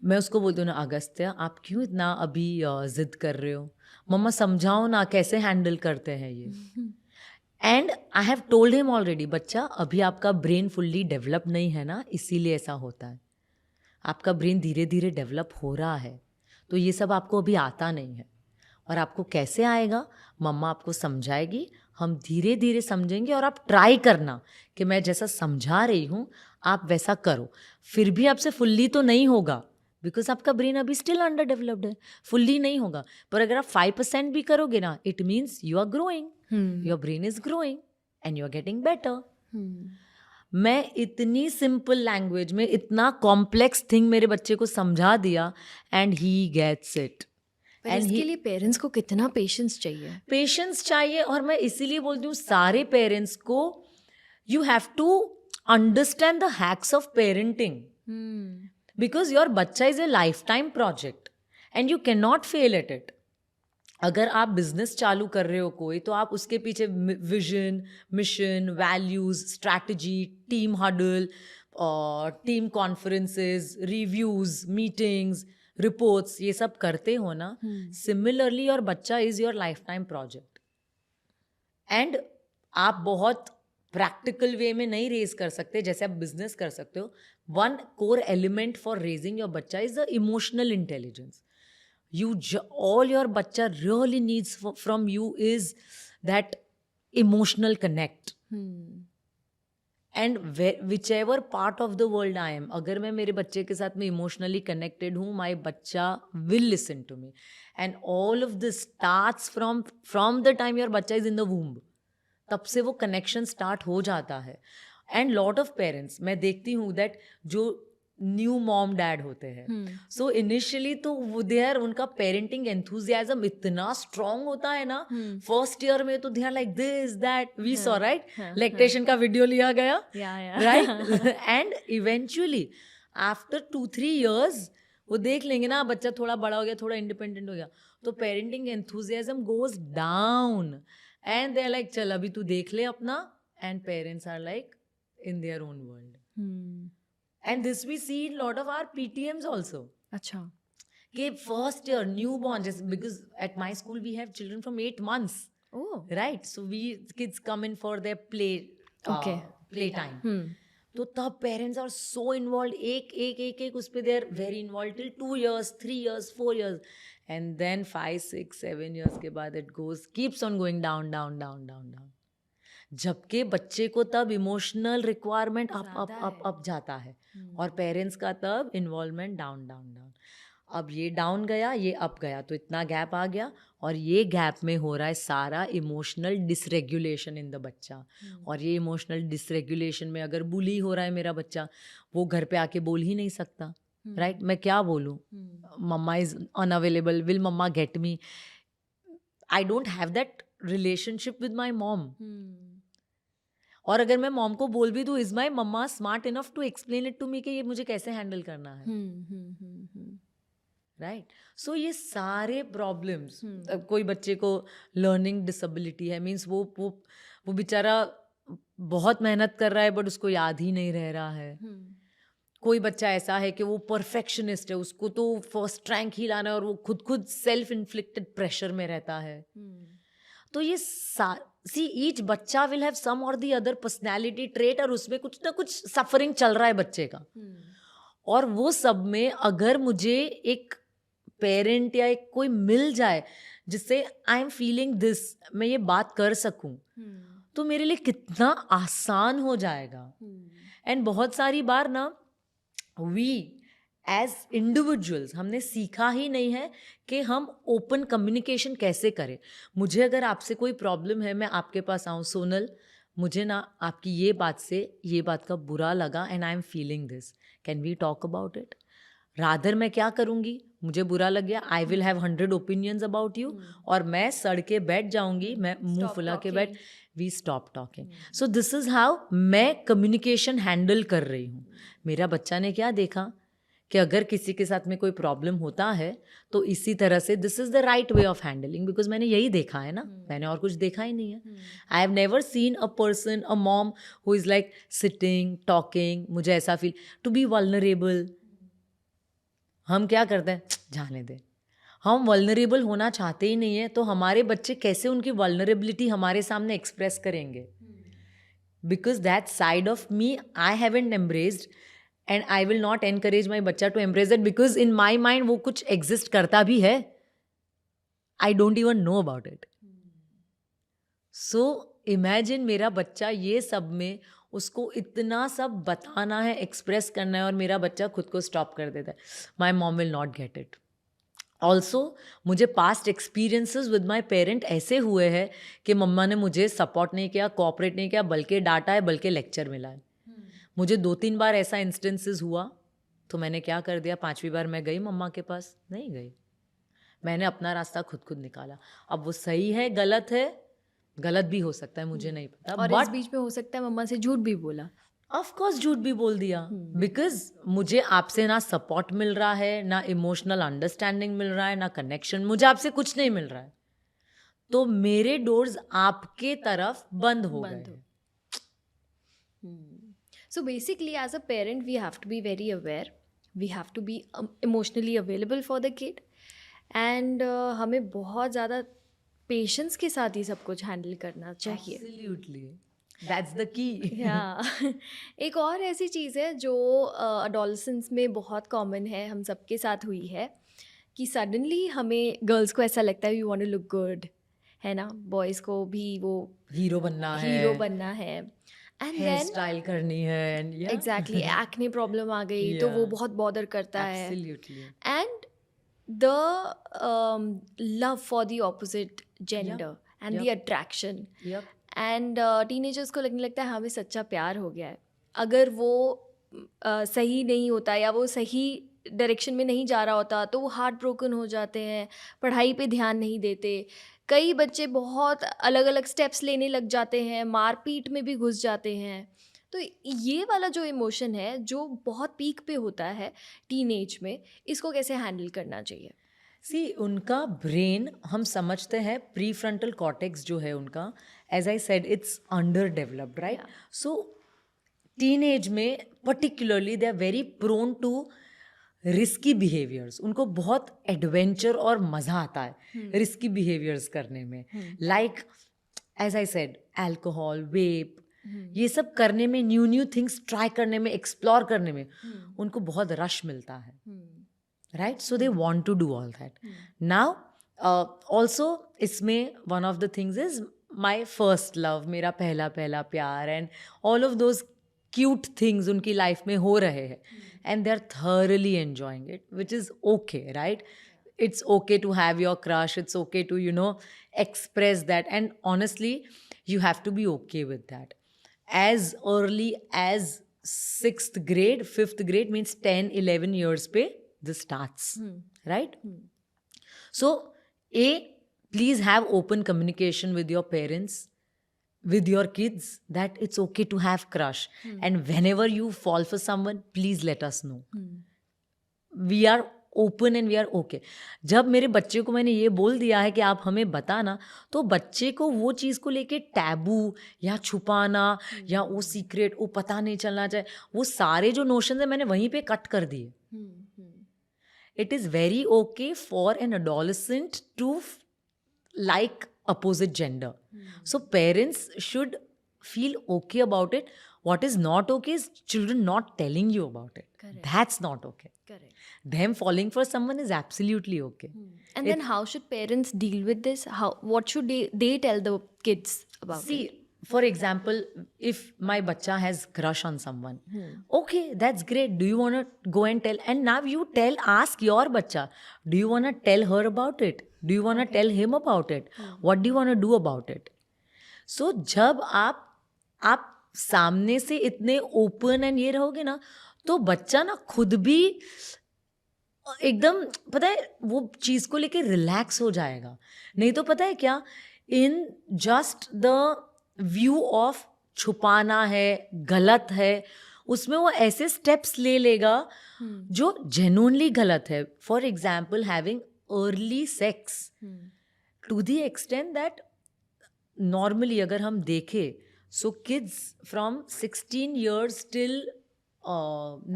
मैं उसको बोलती हूँ ना, अगस्त्य आप क्यों इतना अभी जिद कर रहे हो, मम्मा समझाओ ना कैसे हैंडल करते हैं ये. And I have told him already, बच्चा अभी आपका ब्रेन फुल्ली डेवलप नहीं है ना, इसीलिए ऐसा होता है. आपका ब्रेन धीरे धीरे डेवलप हो रहा है, तो ये सब आपको अभी आता नहीं है. और आपको कैसे आएगा, मम्मा आपको समझाएगी, हम धीरे धीरे समझेंगे, और आप ट्राई करना कि मैं जैसा समझा रही हूँ आप वैसा करो. फिर भी आपसे फुल्ली तो नहीं होगा, बिकॉज आपका ब्रेन अभी स्टिल अंडर डेवलप्ड है, फुल्ली नहीं होगा. पर अगर आप 5% भी करोगे ना, it means you are growing, your brain is growing and you are getting better. मैं इतनी सिंपल लैंग्वेज में इतना कॉम्प्लेक्स थिंग मेरे बच्चे को समझा दिया एंड ही गेट्स इट. पर इसके लिए पेरेंट्स को कितना पेशेंस चाहिए? पेशेंस चाहिए. और मैं इसीलिए बोलती हूँ सारे पेरेंट्स को, you have to understand the hacks of parenting, because your बच्चा is a lifetime project and you can not fail at it. अगर आप बिजनेस चालू कर रहे हो कोई, तो आप उसके पीछे vision, mission, values, strategy, team huddle, team conferences, reviews, meetings, reports, ये सब करते हो ना. सिमिलरली योर बच्चा is your lifetime project. And आप बहुत प्रैक्टिकल वे में नहीं रेज कर सकते जैसे आप बिजनेस कर सकते हो. One core element for raising your बच्चा is the emotional intelligence. all your bachcha really needs from you is that emotional connect. And whichever part of the world I am, अगर मैं मेरे बच्चे के साथ में emotionally connected हूँ, my बच्चा will listen to me. And all of this starts from the time your बच्चा is in the womb. तब से वो connection start हो जाता है. And lot of parents, मैं देखती हूँ that जो न्यू मॉम डैड होते हैं, सो इनिशियली तो वो देयर, उनका पेरेंटिंग एंथुजियाज्म इतना स्ट्रांग होता है ना. फर्स्ट ईयर में तो they are like this that we saw, right, lactation का वीडियो लिया गया, right. And eventually after 2-3 years वो देख लेंगे ना, बच्चा थोड़ा बड़ा हो गया, थोड़ा इंडिपेंडेंट हो गया, तो parenting enthusiasm goes down and they are like चल अभी तू देख ले अपना. And parents are like in their own world. And this we see in lot of our PTMs also. अच्छा. कि first year newborn, just because at my school we have children from 8 months. Oh. Right. So kids come in for their play time. तो तब parents are so involved. एक उस पे they are very involved till 2 years, 3 years, 4 years, and then 5, 6, 7 years के बाद it keeps on going down. जबकि बच्चे को तब इमोशनल रिक्वायरमेंट अप जाता है और पेरेंट्स का तब इन्वॉल्वमेंट डाउन. अब ये डाउन गया, ये अप गया, तो इतना गैप आ गया. और ये गैप में हो रहा है सारा इमोशनल डिसरेगुलेशन इन द बच्चा. और ये इमोशनल डिसरेगुलेशन में अगर बुली हो रहा है मेरा बच्चा, वो घर पे आके बोल ही नहीं सकता, राइट. मैं क्या बोलूँ, mama is unavailable, will mama get me. I don't have that relationship with my mom. और अगर मैं मॉम को बोल भी दूँ, is my mama smart enough to explain it to me कि ये मुझे कैसे हैंडल करना है. राइट. सो ये सारे प्रॉब्लम्स, कोई बच्चे को लर्निंग डिसेबिलिटी है, मीन्स वो बेचारा बहुत मेहनत कर रहा है बट उसको याद ही नहीं रह रहा है. कोई बच्चा ऐसा है कि वो परफेक्शनिस्ट है, उसको तो फर्स्ट रैंक ही लाना है और वो खुद सेल्फ इन्फ्लिक्टेड प्रेशर में रहता है. तो ये सी ईच बच्चा विल हैव सम और दी अदर पर्सनैलिटी ट्रेट, और उसमें कुछ ना कुछ सफरिंग चल रहा है बच्चे का. और वो सब में अगर मुझे एक पेरेंट या एक कोई मिल जाए जिससे आई एम फीलिंग दिस, मैं ये बात कर सकूं, तो मेरे लिए कितना आसान हो जाएगा. एंड बहुत सारी बार ना वी एज इंडिविजुअल्स हमने सीखा ही नहीं है कि हम ओपन कम्युनिकेशन कैसे करें. मुझे अगर आपसे कोई प्रॉब्लम है, मैं आपके पास आऊँ, सोनल मुझे ना आपकी ये बात का बुरा लगा and I am feeling this, can we talk about it. Rather मैं क्या करूँगी, मुझे बुरा लग गया, I will have 100 opinions about you, और मैं सड़ के बैठ जाऊँगी, मैं मुंह फुला के बैठ, we stop talking. So this is how मैं कम्युनिकेशन हैंडल कर रही हूँ. मेरा बच्चा ने क्या देखा कि अगर किसी के साथ में कोई प्रॉब्लम होता है तो इसी तरह से this is the right way of handling, because मैंने यही देखा है ना, मैंने और कुछ देखा ही नहीं है. I have never seen a person, a mom who is like sitting talking. मुझे ऐसा फील टू बी वल्नरेबल. हम क्या करते हैं, जाने दे, हम वल्नरेबल होना चाहते ही नहीं है, तो हमारे बच्चे कैसे उनकी वल्नरेबिलिटी हमारे सामने एक्सप्रेस करेंगे. Because that side of me I haven't embraced, and I will not encourage my bachcha to embrace it, because in my mind वो कुछ एग्जिस्ट करता भी है, I don't even know about it. So imagine मेरा बच्चा ये सब में, उसको इतना सब बताना है, एक्सप्रेस करना है, और मेरा बच्चा खुद को स्टॉप कर देता है. My mom will not get it. Also मुझे past experiences with my parent ऐसे हुए हैं कि मम्मा ने मुझे सपोर्ट नहीं किया, कोऑपरेट नहीं किया, बल्कि डांटा है, बल्कि लेक्चर मिला है. मुझे 2-3 बार ऐसा इंस्टेंसेस हुआ, तो मैंने क्या कर दिया, 5वीं बार मैं गई मम्मा के पास, नहीं गई, मैंने अपना रास्ता खुद निकाला. अब वो सही है गलत है, गलत भी हो सकता है, मुझे नहीं पता. और इस बीच में हो सकता है मम्मा से झूठ भी बोला. ऑफ कोर्स झूठ भी बोल दिया, बिकॉज मुझे आपसे ना सपोर्ट मिल रहा है, ना इमोशनल अंडरस्टैंडिंग मिल रहा है, ना कनेक्शन, मुझे आपसे कुछ नहीं मिल रहा है, तो मेरे डोर्स आपके तरफ बंद हो गए. So basically, as a parent, we have to be very aware. We have to be emotionally available for the kid. And हमें बहुत ज़्यादा पेशेंस के साथ ही सब कुछ हैंडल करना चाहिए. Absolutely. That's the key. एक और ऐसी चीज़ है जो अडोलसेंस में बहुत कॉमन है, हम सबके साथ हुई है, कि सडनली हमें गर्ल्स को ऐसा लगता है we want to look good, है ना. बॉयज़ को भी वो हीरो बनना है, एंड हेयर देन स्टाइल करनी है, एंड एग्जैक्टली एक्ने प्रॉब्लम आ गई तो वो बहुत बॉदर करता है. Absolutely. And the love for the opposite gender and the attraction. Yep. And teenagers को लगने लगता है हमें सच्चा प्यार हो गया है. अगर वो सही नहीं होता या वो सही डायरेक्शन में नहीं जा रहा होता तो वो हार्ट ब्रोकन हो जाते हैं, पढ़ाई पे ध्यान नहीं देते. कई बच्चे बहुत अलग अलग स्टेप्स लेने लग जाते हैं, मारपीट में भी घुस जाते हैं. तो ये वाला जो इमोशन है जो बहुत पीक पे होता है टीनेज में, इसको कैसे हैंडल करना चाहिए? सी उनका ब्रेन, हम समझते हैं प्री फ्रंटल कॉर्टेक्स जो है उनका, as I said it's underdeveloped, right. So teenage में particularly they are very prone to risky behaviours. उनको बहुत एडवेंचर और मज़ा आता है रिस्की बिहेवियर्स करने में, like as I said alcohol, vape, ये सब करने में, न्यू थिंग्स ट्राई करने में, एक्सप्लोर करने में उनको बहुत रश मिलता है, right. So they want to do all that. Now also इसमें one of the things is my first love, मेरा पहला प्यार, and all of those cute things उनकी लाइफ में हो रहे हैं, and they are thoroughly enjoying it, which is okay, right. It's okay to have your crush, it's okay to, express that, and honestly, you have to be okay with that. As early as 6th grade, 5th grade means 10-11 years पे this starts, right? So please have open communication with your parents, with your kids, that it's okay to have crush. And whenever you fall for someone, please let us know. We are open and we are okay. जब मेरे बच्चे को मैंने ये बोल दिया है कि आप हमें बताना, तो बच्चे को वो चीज़ को लेके टैबू या छुपाना या वो सीक्रेट, वो पता नहीं चलना चाहिए, वो सारे जो नोशन है मैंने वहीं पे कट कर दिए. It is very okay for an adolescent to like opposite gender. So parents should feel okay about it. What is not okay is children not telling you about it. Correct. That's not okay. Correct. Them falling for someone is absolutely okay. And then how should parents deal with this? What should they tell the kids about it? See, for example, if my bacha has crush on someone, okay, that's great. Do you want to go and tell? And now you ask your bacha, do you want to tell her about it? Do you want to tell him about it? What do you want to do about it? So जब आप सामने से इतने open and ये रहोगे ना, तो बच्चा ना खुद भी एकदम पता है वो चीज़ को लेके रिलैक्स हो जाएगा. नहीं तो पता है क्या, in just the view of छुपाना है, गलत है, उसमें वो ऐसे स्टेप्स ले लेगा जो जेन्युइनली गलत है. For example, having early sex to the extent that normally अगर हम देखें, so kids from 16 years till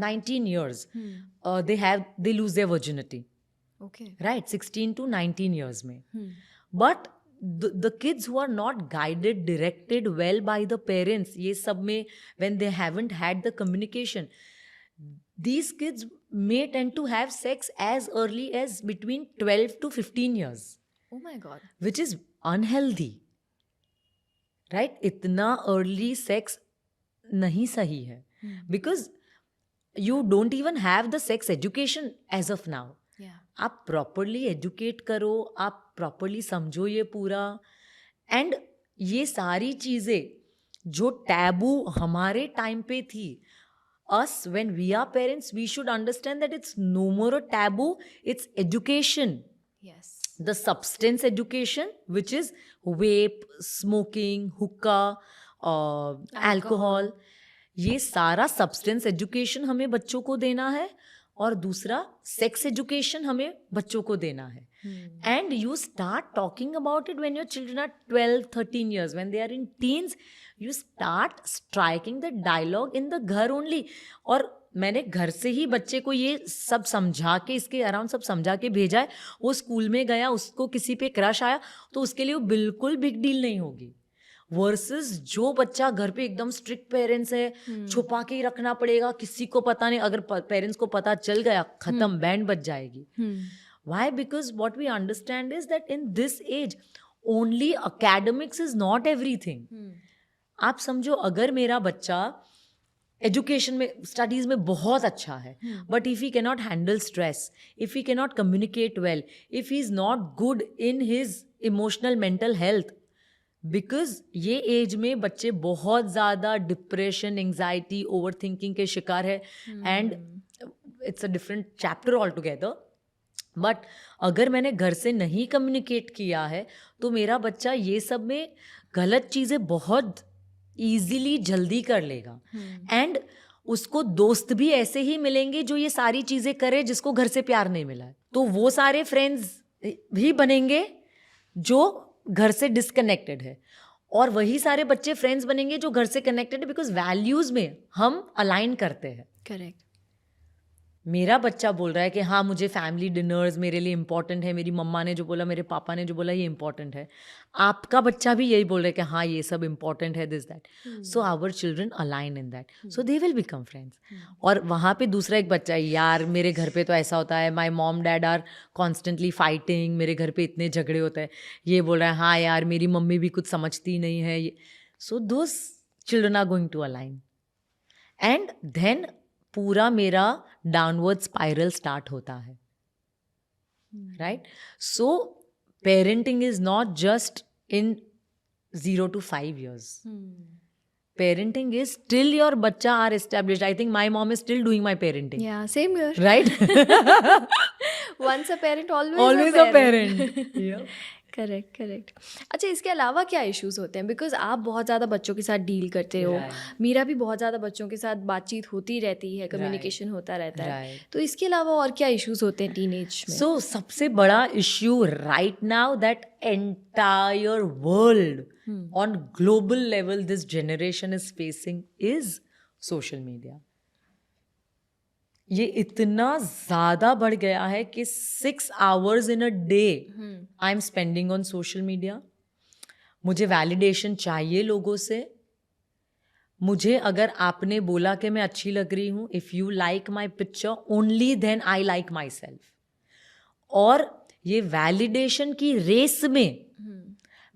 19 years, they lose their virginity. Okay. Right, 16 to 19 years mein. But the kids who are not guided, directed well by the parents, ye sab mein, when they haven't had the communication, these kids may tend to have sex as early as between 12 to 15 years. Oh my God. Which is unhealthy. Right इतना early sex नहीं सही है, because you don't even have the sex education as of now. आप properly educate करो, आप properly समझो ये पूरा. एंड ये सारी चीज़ें जो टैबू हमारे टाइम पे थी, us when we are parents, we should understand that it's no more a taboo, it's education. Yes. The substance education, which is vape, smoking, hookah, alcohol. ये सारा substance education हमें बच्चों को देना है, और दूसरा sex education हमें बच्चों को देना है. And you start talking about it when your children are 12, 13 years. When they are in teens, you start striking the dialogue in the घर only. और मैंने घर से ही बच्चे को ये सब समझा के, इसके अराउंड सब समझा के भेजा है. वो स्कूल में गया, उसको किसी पे क्रश आया, तो उसके लिए वो बिल्कुल बिग डील नहीं होगी. वर्सेस जो बच्चा घर पे एकदम स्ट्रिक्ट पेरेंट्स है, छुपा के ही रखना पड़ेगा, किसी को पता नहीं, अगर पेरेंट्स को पता चल गया खत्म, बैंड बज जाएगी. Why? Because what we understand is that in this age, only academics is not everything. आप समझो, अगर मेरा बच्चा एजुकेशन में, स्टडीज में बहुत अच्छा है, but if he cannot handle stress, if he cannot communicate well, if he is not good in his emotional mental health, because ये एज में बच्चे बहुत ज़्यादा डिप्रेशन, एंग्जाइटी, ओवर थिंकिंग के शिकार है, and it's a different chapter all together. But अगर मैंने घर से नहीं कम्युनिकेट किया है, तो मेरा बच्चा ये सब में गलत चीज़ें बहुत ईजीली जल्दी कर लेगा. एंड उसको दोस्त भी ऐसे ही मिलेंगे जो ये सारी चीज़ें करे, जिसको घर से प्यार नहीं मिला है. तो वो सारे फ्रेंड्स भी बनेंगे जो घर से डिस्कनेक्टेड है, और वही सारे बच्चे फ्रेंड्स बनेंगे जो घर से कनेक्टेड है, बिकॉज वैल्यूज़ में हम अलाइन करते हैं. करेक्ट. मेरा बच्चा बोल रहा है कि हाँ, मुझे फैमिली डिनर्स मेरे लिए इम्पॉर्टेंट है, मेरी मम्मा ने जो बोला, मेरे पापा ने जो बोला, ये इम्पॉर्टेंट है. आपका बच्चा भी यही बोल रहा है कि हाँ, ये सब इम्पॉर्टेंट है, this that. So our children align in that, so they will become friends. और वहाँ पे दूसरा एक बच्चा है, यार मेरे घर पे तो ऐसा होता है, my mom dad are constantly fighting, मेरे घर पे इतने झगड़े होते हैं. ये बोल रहा है, हाँ यार मेरी मम्मी भी कुछ समझती नहीं है. So those children are going to align, and then पूरा मेरा डाउनवर्ड स्पाइरल स्टार्ट होता है. Right. So parenting is not just in 0 to 5 years. Parenting is till your bachcha are established. I think my mom is still doing my parenting. Yeah, same here. Right? Once a parent, always a parent. Yeah. Correct correct. अच्छा, इसके अलावा क्या issues होते हैं? Because आप बहुत ज़्यादा बच्चों के साथ डील करते हो, Right. मेरा भी बहुत ज़्यादा बच्चों के साथ बातचीत होती रहती है, कम्युनिकेशन होता रहता है, Right. तो इसके अलावा और क्या इश्यूज होते हैं टीनेज में? So सबसे बड़ा issue right now that entire world on global level this generation is facing is social media. ये इतना ज़्यादा बढ़ गया है कि 6 hours in a day I am spending on social media. मुझे वैलिडेशन चाहिए लोगों से. मुझे अगर आपने बोला कि मैं अच्छी लग रही हूँ, if you like my picture only then I like myself. और ये वैलिडेशन की रेस में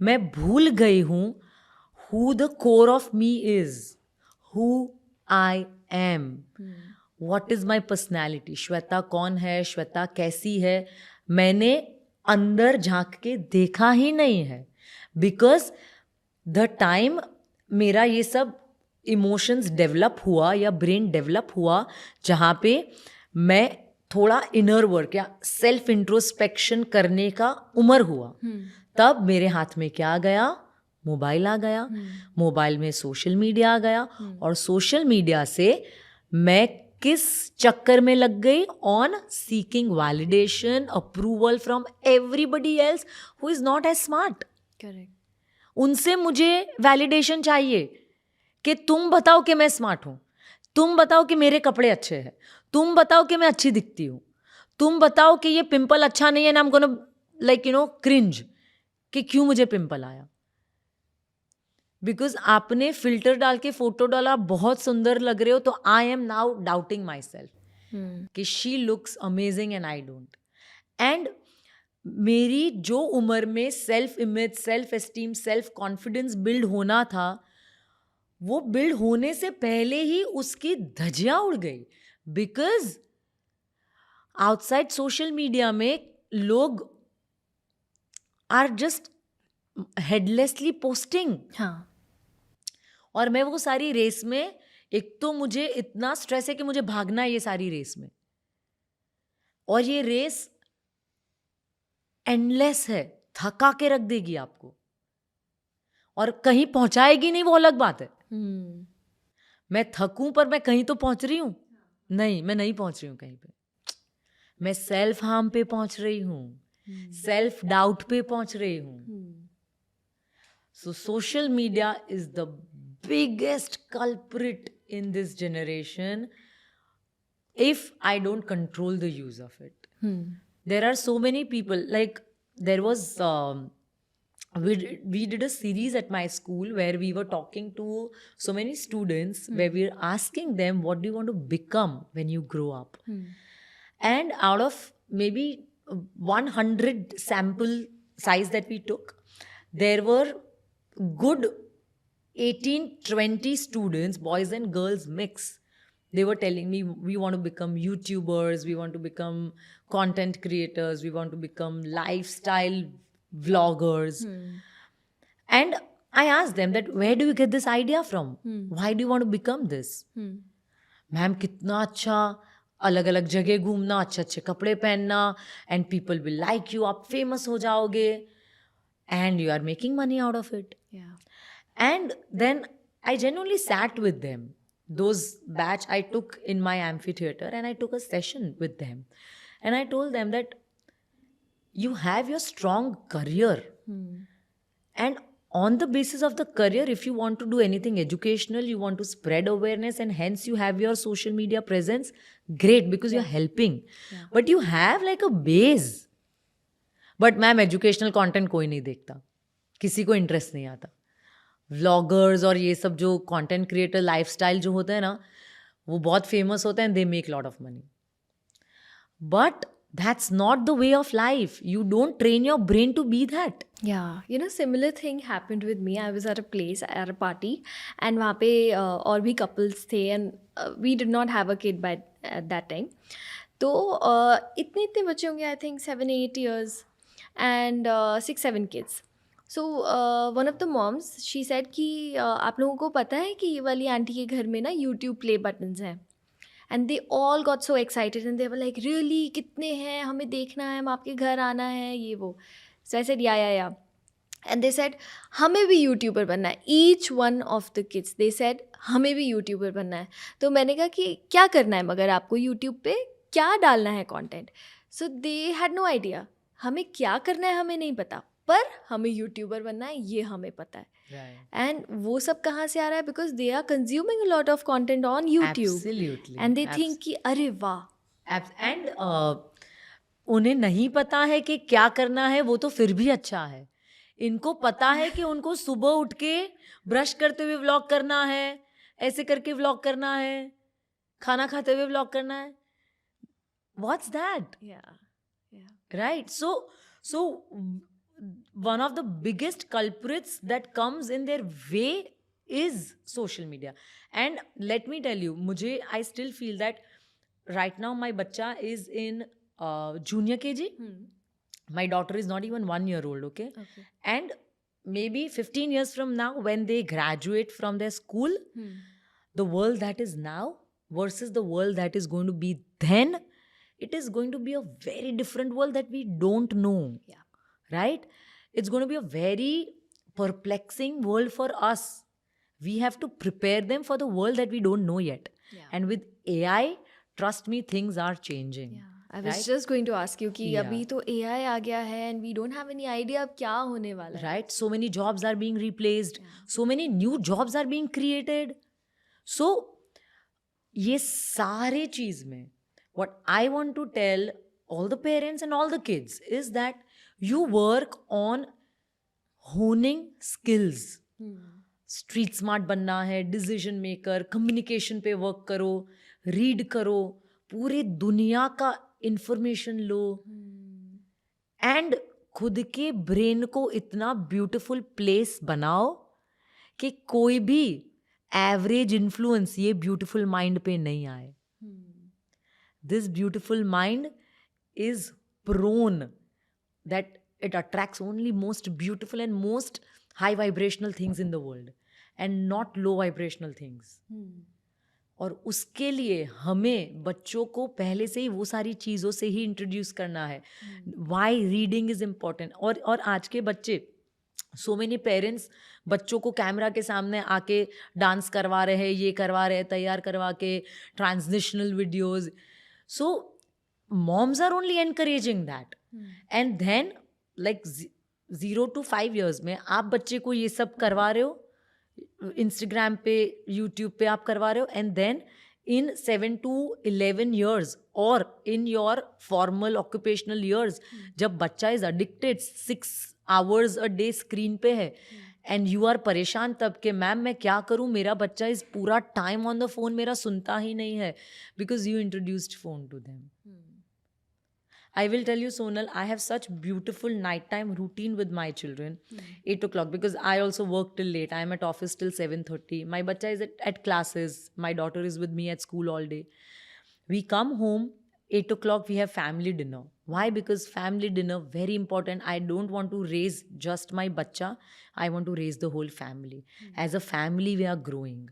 मैं भूल गई हूँ who the core of me is, who I am, what is my personality. Shweta कौन है, श्वेता कैसी है, मैंने अंदर झांक के देखा ही नहीं है. बिकॉज द टाइम मेरा ये सब इमोशंस डेवलप हुआ या ब्रेन डेवलप हुआ, जहाँ पे मैं थोड़ा इनर वर्क या सेल्फ इंट्रोस्पेक्शन करने का उम्र हुआ, तब मेरे हाथ में क्या आ गया? मोबाइल आ गया. मोबाइल में सोशल मीडिया आ गया. और सोशल मीडिया से मैं किस चक्कर में लग गई? On seeking validation, approval from everybody else who is not as smart. Correct. उनसे मुझे वैलिडेशन चाहिए कि तुम बताओ कि मैं स्मार्ट हूँ, तुम बताओ कि मेरे कपड़े अच्छे हैं, तुम बताओ कि मैं अच्छी दिखती हूँ, तुम बताओ कि ये पिंपल अच्छा नहीं है ना, आई एम गोना लाइक क्रिंज कि क्यों मुझे पिंपल आया. बिकॉज आपने फिल्टर डाल के फोटो डाला, बहुत सुंदर लग रहे हो, तो I am now doubting myself कि she looks amazing and I don't. And मेरी जो उम्र में self image, self esteem, self confidence build होना था, वो बिल्ड होने से पहले ही उसकी धज्जियां उड़ गई. बिकॉज आउटसाइड सोशल मीडिया में लोग आर जस्ट हेडलेसली पोस्टिंग. हाँ. और मैं वो सारी रेस में, एक तो मुझे इतना स्ट्रेस है कि मुझे भागना है ये सारी रेस में, और ये रेस एंडलेस है, थका के रख देगी आपको, और कहीं पहुंचाएगी नहीं, वो अलग बात है. मैं थकूं पर मैं कहीं तो पहुंच रही हूं? नहीं, मैं नहीं पहुंच रही हूं कहीं पे. मैं सेल्फ हार्म पे पहुंच रही हूं, सेल्फ डाउट पे पहुंच रही हूं. So social media is the biggest culprit in this generation if I don't control the use of it. There are so many people, like there was we did a series at my school where we were talking to so many students, where we were asking them, what do you want to become when you grow up? And out of maybe 100 sample size that we took, there were good 18-20 students, boys and girls mix. They were telling me, we want to become YouTubers, we want to become content creators, we want to become lifestyle vloggers. And I asked them that, where do you get this idea from? Why do you want to become this? Ma'am कितना अच्छा, अलग अलग जगह घूमना, अच्छे अच्छे कपड़े पहनना, and people will like you, आप famous हो जाओगे, and you are making money out of it. Yeah. And then I genuinely sat with them. Those batch I took in my amphitheater, and I took a session with them. And I told them that you have your strong career. And on the basis of the career, if you want to do anything educational, you want to spread awareness, and hence you have your social media presence, great, because you're helping. But you have like a base. But ma'am educational content कोई नहीं देखता, किसी को interest नहीं आता. Vloggers और ये सब जो कंटेंट क्रिएटर लाइफस्टाइल जो होता है ना, वो बहुत फेमस होता है, they make lot of money. But that's not the way of life. You don't train your brain to be that. Yeah, similar thing happened with me. I was at a place, at a party, and वहाँ पे और भी couples थे, and we did not have a kid by at that time. तो इतने बच्चे होंगे, I think 7-8 years, and 6-7 kids. So one of the moms, she said कि आप लोगों को पता है कि ये वाली आंटी के घर में ना YouTube play buttons हैं. And they all got so excited and they were like, really, कितने हैं, हमें देखना है, हम आपके घर आना है, ये वो. So I said, yeah. And they said, हमें भी यूट्यूबर बनना है. Each one of the kids, they said, हमें भी यूट्यूबर बनना है. तो मैंने कहा कि क्या करना है मगर आपको यूट्यूब पे क्या डालना है content. So they had no idea. हमें क्या करना है हमें नहीं पता, पर हमें यूट्यूबर बनना है ये हमें पता है. एंड वो सब कहाँ से आ रहा है? Because they are consuming a lot of content on YouTube Absolutely. And they think कि अरे वाह. एंड उन्हें नहीं पता है कि क्या करना है, वो तो फिर भी अच्छा है. इनको पता है कि उनको सुबह उठ के ब्रश करते हुए व्लॉग करना है, ऐसे करके व्लॉग करना है, खाना खाते हुए व्लॉग करना है. What's that? Right? So one of the biggest culprits that comes in their way is social media. And let me tell you, I still feel that right now my bacha is in junior KG. My daughter is not even 1 year old, okay? And maybe 15 years from now, when they graduate from their school, the world that is now versus the world that is going to be then, it is going to be a very different world that we don't know. Yeah. Right? It's going to be a very perplexing world for us. We have to prepare them for the world that we don't know yet. Yeah. And with AI, trust me, things are changing. Yeah. I was right? just going to ask you कि Yeah. अभी तो AI आ गया है and we don't have any idea अब क्या होने वाला है. Right? So many jobs are being replaced. So many new jobs are being created. So, ये सारे चीज में, what I want to tell all the parents and all the kids is that you work on honing skills. Street smart बनना है, decision maker, communication पे work करो, read करो, पूरे दुनिया का इंफॉर्मेशन लो, एंड खुद के ब्रेन को इतना ब्यूटीफुल प्लेस बनाओ कि कोई भी एवरेज इन्फ्लुएंस ये ब्यूटीफुल माइंड पे नहीं आए. This beautiful mind is prone that it attracts only most beautiful and most high vibrational things in the world and not low vibrational things. और उसके लिए हमें बच्चों को पहले से ही वो सारी चीज़ों से ही इंट्रोड्यूस करना है. Why reading is important. और आज के बच्चे, so many parents बच्चों को कैमरा के सामने आके डांस करवा रहे हैं, ये करवा रहे हैं, तैयार करवा के translational videos. So moms are only encouraging that. And then like 0 to 5 years में आप बच्चे को ये सब करवा रहे हो, Instagram पे, YouTube पे आप करवा रहे हो, and then in 7 to 11 years or in your formal occupational years, जब बच्चा is addicted 6 hours a day screen पे है, एंड यू आर परेशान तब के मैम मैं क्या करूँ, मेरा बच्चा इस पूरा टाइम ऑन द फोन मेरा सुनता ही नहीं है, because you introduced phone to them. I will tell you, Sonal, I have such beautiful nighttime routine with my children. 8 o'clock, because I also work till late. I am at office till 7:30. My bacha is at classes. My daughter is with me at school all day. We come home, 8 o'clock, we have family dinner. Why? Because family dinner, very important. I don't want to raise just my bacha. I want to raise the whole family. As a family, we are growing.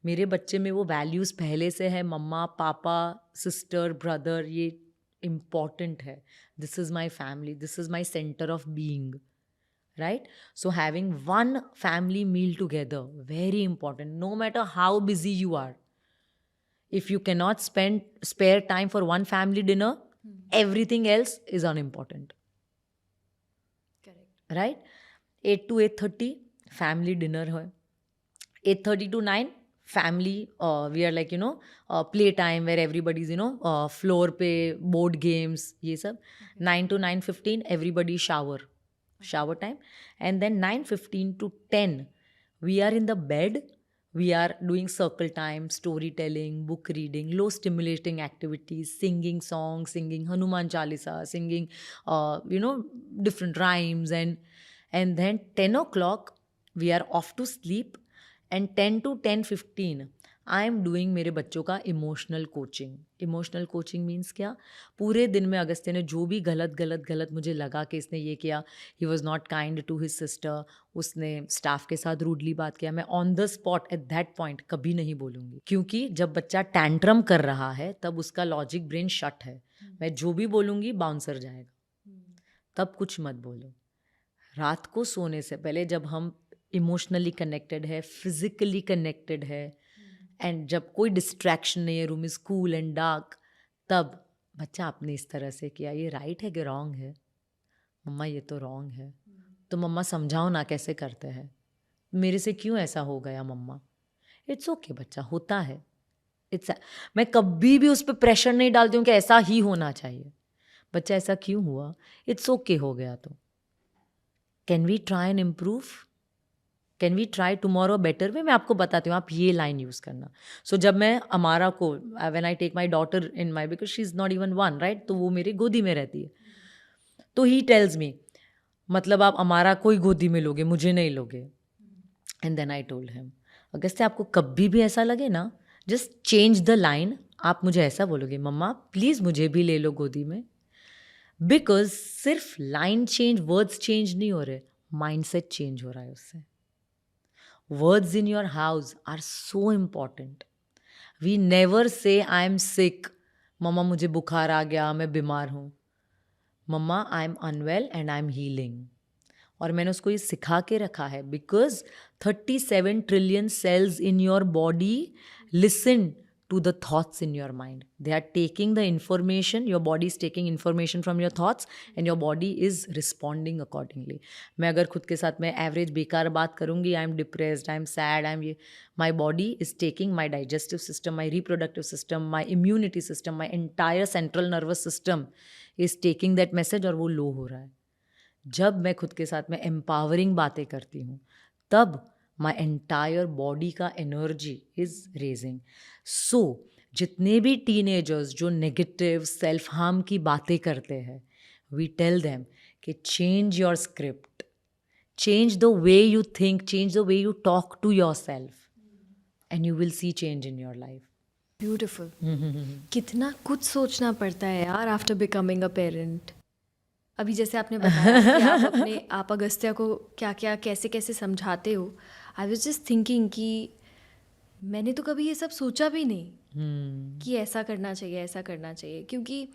मेरे बच्चे में वो values पहले से है, मम्मा पापा sister brother, ये important है. This is my family. This is my center of being. Right? So having one family meal together, very important. No matter how busy you are, if you cannot spare time for one family dinner, everything else is unimportant. Correct. Right? 8 to 8:30 family dinner है. 8:30 to 9 family, we are like, play time where everybody's, floor पे board games, ये सब. 9 to 9:15 everybody shower time. And then 9:15 to 10 we are in the bed, we are doing circle time, storytelling, book reading, low stimulating activities, singing songs, singing Hanuman Chalisa, singing different rhymes, and then 10 o'clock we are off to sleep. And 10 to 10:15 I am doing मेरे बच्चों का emotional coaching means क्या, पूरे दिन में अगस्त्य ने जो भी गलत मुझे लगा कि इसने ये किया, he was not kind to his sister, उसने स्टाफ के साथ रूडली बात किया, मैं on the spot at that point कभी नहीं बोलूँगी, क्योंकि जब बच्चा टैंट्रम कर रहा है तब उसका लॉजिक ब्रेन शट है. मैं जो भी बोलूँगी बाउंसर जाएगा, तब कुछ मत बोलो. रात को सोने से पहले जब हम इमोशनली कनेक्टेड है, फिजिकली कनेक्टेड है, एंड जब कोई डिस्ट्रैक्शन नहीं है, room is cool and dark, तब बच्चा आपने इस तरह से किया, ये राइट है कि रॉन्ग है? मम्मा ये तो रॉन्ग है, तो मम्मा समझाओ ना कैसे करते हैं, मेरे से क्यों ऐसा हो गया मम्मा? इट्स ओके बच्चा, होता है। मैं कभी भी उस पर प्रेशर नहीं डालती हूँ कि ऐसा ही होना चाहिए। बच्चा ऐसा क्यों हुआ, इट्स ओके हो गया तो can we try and improve, can we try tomorrow better way? मैं आपको बताती हूँ, आप ये लाइन यूज़ करना। सो जब मैं अमारा को, when I take my daughter in my, because she is not even 1 right, तो वो मेरी गोदी में रहती है, तो ही टेल्स मी, मतलब आप अमारा को ही गोदी में लोगे, मुझे नहीं लोगे? And then I told him, अगर से आपको कभी भी ऐसा लगे ना, जस्ट चेंज द लाइन, आप मुझे ऐसा बोलोगे, मम्मा प्लीज़ मुझे भी ले लो गोदी में। बिकॉज सिर्फ लाइन चेंज, वर्ड्स चेंज नहीं हो रहे, माइंडसेट चेंज हो रहा है उससे। Words in your house are so important. We never say I am sick. मम्मा मुझे बुखार आ गया, मैं बीमार हूँ। Mama I am unwell and I am healing. और मैंने उसको ये सिखा के रखा है, because 37 trillion cells in your body listen to the thoughts in your mind. They are taking the information, your body is taking information from your thoughts and your body is responding accordingly. मैं अगर खुद के साथ में average बेकार बात करूँगी, I am depressed, I am sad, I am ये, my body is taking, my digestive system, my reproductive system, my immunity system, my entire central nervous system is taking that message, और वो लो हो रहा है। जब मैं खुद के साथ में एम्पावरिंग बातें करती हूँ, तब माई एंटायर बॉडी का एनर्जी इज रेजिंग। सो जितने भी टीनेजर्स जो नेगेटिव सेल्फ हार्म की बातें करते हैं, वी टेल देम कि change your script, change the way you think, change the way you talk to yourself, and you will see change in your life. Beautiful. कितना कुछ सोचना पड़ता है यार आफ्टर बिकमिंग अ पेरेंट। अभी जैसे आपने बताया कि आप अगस्त्या को क्या क्या कैसे कैसे समझाते हो, आई वाज जस्ट थिंकिंग कि मैंने तो कभी ये सब सोचा भी नहीं कि ऐसा करना चाहिए, ऐसा करना चाहिए, क्योंकि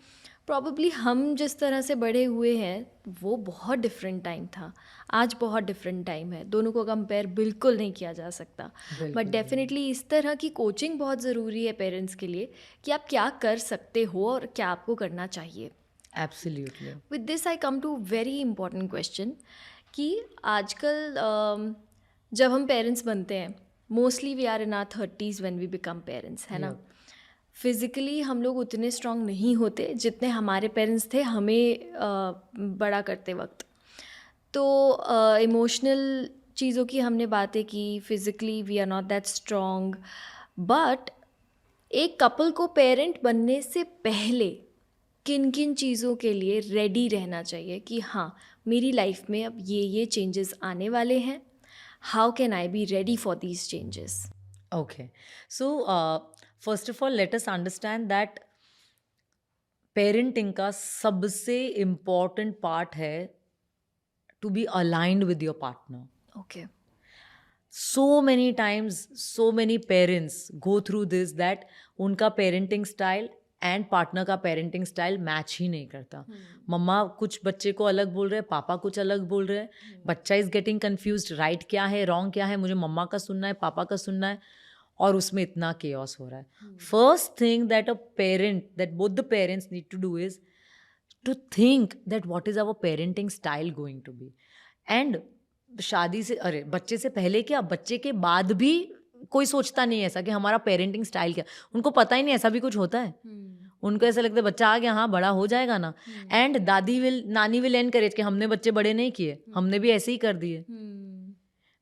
प्रॉबली हम जिस तरह से बड़े हुए हैं वो बहुत डिफरेंट टाइम था, आज बहुत डिफरेंट टाइम है, दोनों को कंपेयर बिल्कुल नहीं किया जा सकता। बट डेफिनेटली इस तरह की कोचिंग बहुत ज़रूरी है पेरेंट्स के लिए कि आप क्या कर सकते हो और क्या आपको करना चाहिए। Absolutely. With this I come to very important question कि आजकल जब हम पेरेंट्स बनते हैं, mostly we are in our 30s when we become parents, है ना। फिज़िकली हम लोग उतने स्ट्रांग नहीं होते जितने हमारे पेरेंट्स थे हमें बड़ा करते वक्त। तो इमोशनल चीज़ों की हमने बातें की, physically we are not that strong, but एक कपल को पेरेंट बनने से पहले किन किन चीज़ों के लिए रेडी रहना चाहिए कि हाँ मेरी लाइफ में अब ये चेंजेस आने वाले हैं, how can I be ready for these changes? Okay. So, first of all, let us understand that parenting का सबसे important part है to be aligned with your partner. Okay. So many times, so many parents go through this that उनका parenting style and partner का parenting style match ही नहीं करता। मम्मा कुछ बच्चे को अलग बोल रहे हैं, पापा कुछ अलग बोल रहे हैं, बच्चा इज गेटिंग कंफ्यूज्ड, राइट क्या है, रॉन्ग क्या है, मुझे मम्मा का सुनना है, पापा का सुनना है, और उसमें इतना केओस हो रहा है। First thing that a parent, that both the parents need to do is to think that what is our parenting style going to be. And शादी से, अरे बच्चे से पहले क्या, बच्चे के बाद भी कोई सोचता नहीं है ऐसा कि हमारा पेरेंटिंग स्टाइल क्या, उनको पता ही नहीं ऐसा भी कुछ होता है। उनको ऐसा लगता है बच्चा आ गया, हाँ बड़ा हो जाएगा ना, एंड नानी विल एनकरेज कि हमने बच्चे बड़े नहीं किए, हमने भी ऐसे ही कर दिए।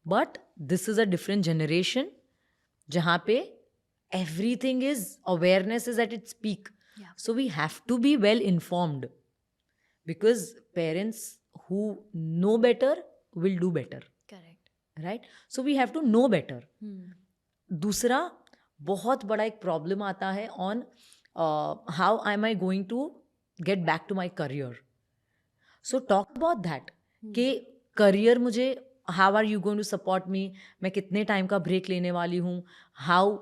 But this is a different generation जहाँ पे everything is, awareness is at its peak, so we have to be well informed, because parents who know better will do better, right? So we have to know better. दूसरा बहुत बड़ा एक problem आता है on how am I going to get back to my career. So talk about that कि career मुझे, how are you going to support me, मैं कितने टाइम का ब्रेक लेने वाली हूँ, how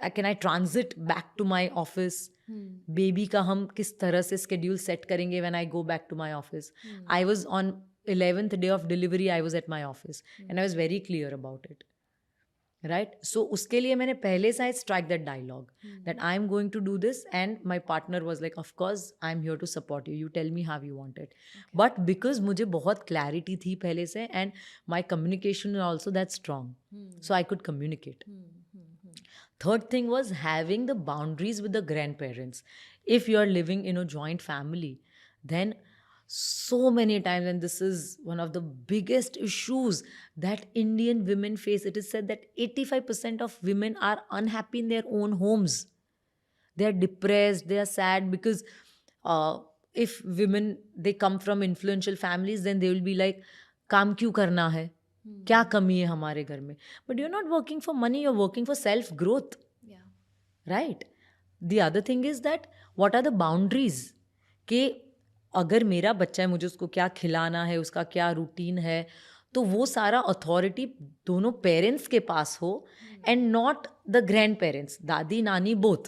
can I transit back to my office, baby का हम किस तरह से स्केड्यूल सेट करेंगे when I go back to my office. I was on 11th day of delivery I was at my office and I was very clear about it. Right? So उसके लिए मैंने पहले से I strike that dialogue that I'm going to do this, and my partner was like, of course I'm here to support you. You tell me how you want it. But because मुझे बहुत clarity थी पहले से and my communication is also that strong, so I could communicate. Third thing was having the boundaries with the grandparents. If you are living in a joint family, then so many times, and this is one of the biggest issues that Indian women face, it is said that 85% of women are unhappy in their own homes. They are depressed, they are sad because if women, they come from influential families, then they will be like, काम क्यों करना है, क्या कमी है हमारे घर में. But you're not working for money, you're working for self growth. Yeah. Right? The other thing is that what are the boundaries? कि अगर मेरा बच्चा है, मुझे उसको क्या खिलाना है, उसका क्या रूटीन है, तो वो सारा अथॉरिटी दोनों पेरेंट्स के पास हो and not the grandparents, dadi nani both.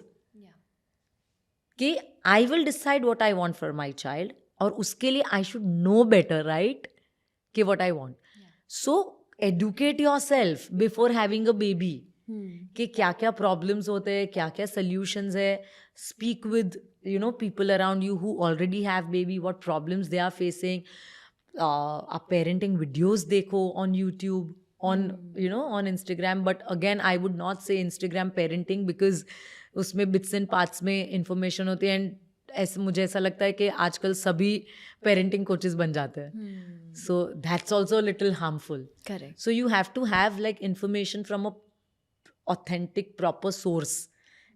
कि I will decide what I want for my child, और उसके लिए I should know better, right, कि what I want. So educate yourself before having a baby कि क्या क्या प्रॉब्लम्स होते हैं, क्या क्या सॉल्यूशंस है. Speak with people around you who already have baby, what problems they are facing. आप parenting videos देखो on YouTube, on on Instagram. But again, I would not say Instagram parenting because उसमें bits and parts में information होती है, and ऐसे मुझे ऐसा लगता है कि आजकल सभी parenting coaches बन जाते हैं. So that's also a little harmful. Correct. So you have to have like information from a authentic, proper source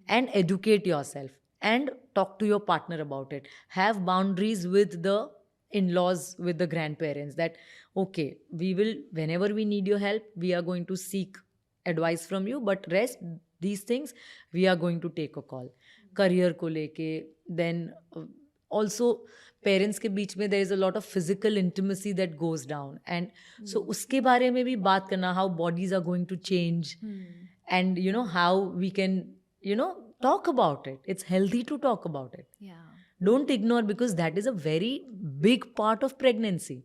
and educate yourself. And talk to your partner about it. Have boundaries with the in-laws, with the grandparents, that okay, we will, whenever we need your help, we are going to seek advice from you, but rest these things we are going to take a call. Career को लेके, then also parents के बीच में there is a lot of physical intimacy that goes down, and so उसके बारे में भी बात करना, how bodies are going to change, and how we can talk about it. It's healthy to talk about it. Yeah. Don't ignore, because that is a very big part of pregnancy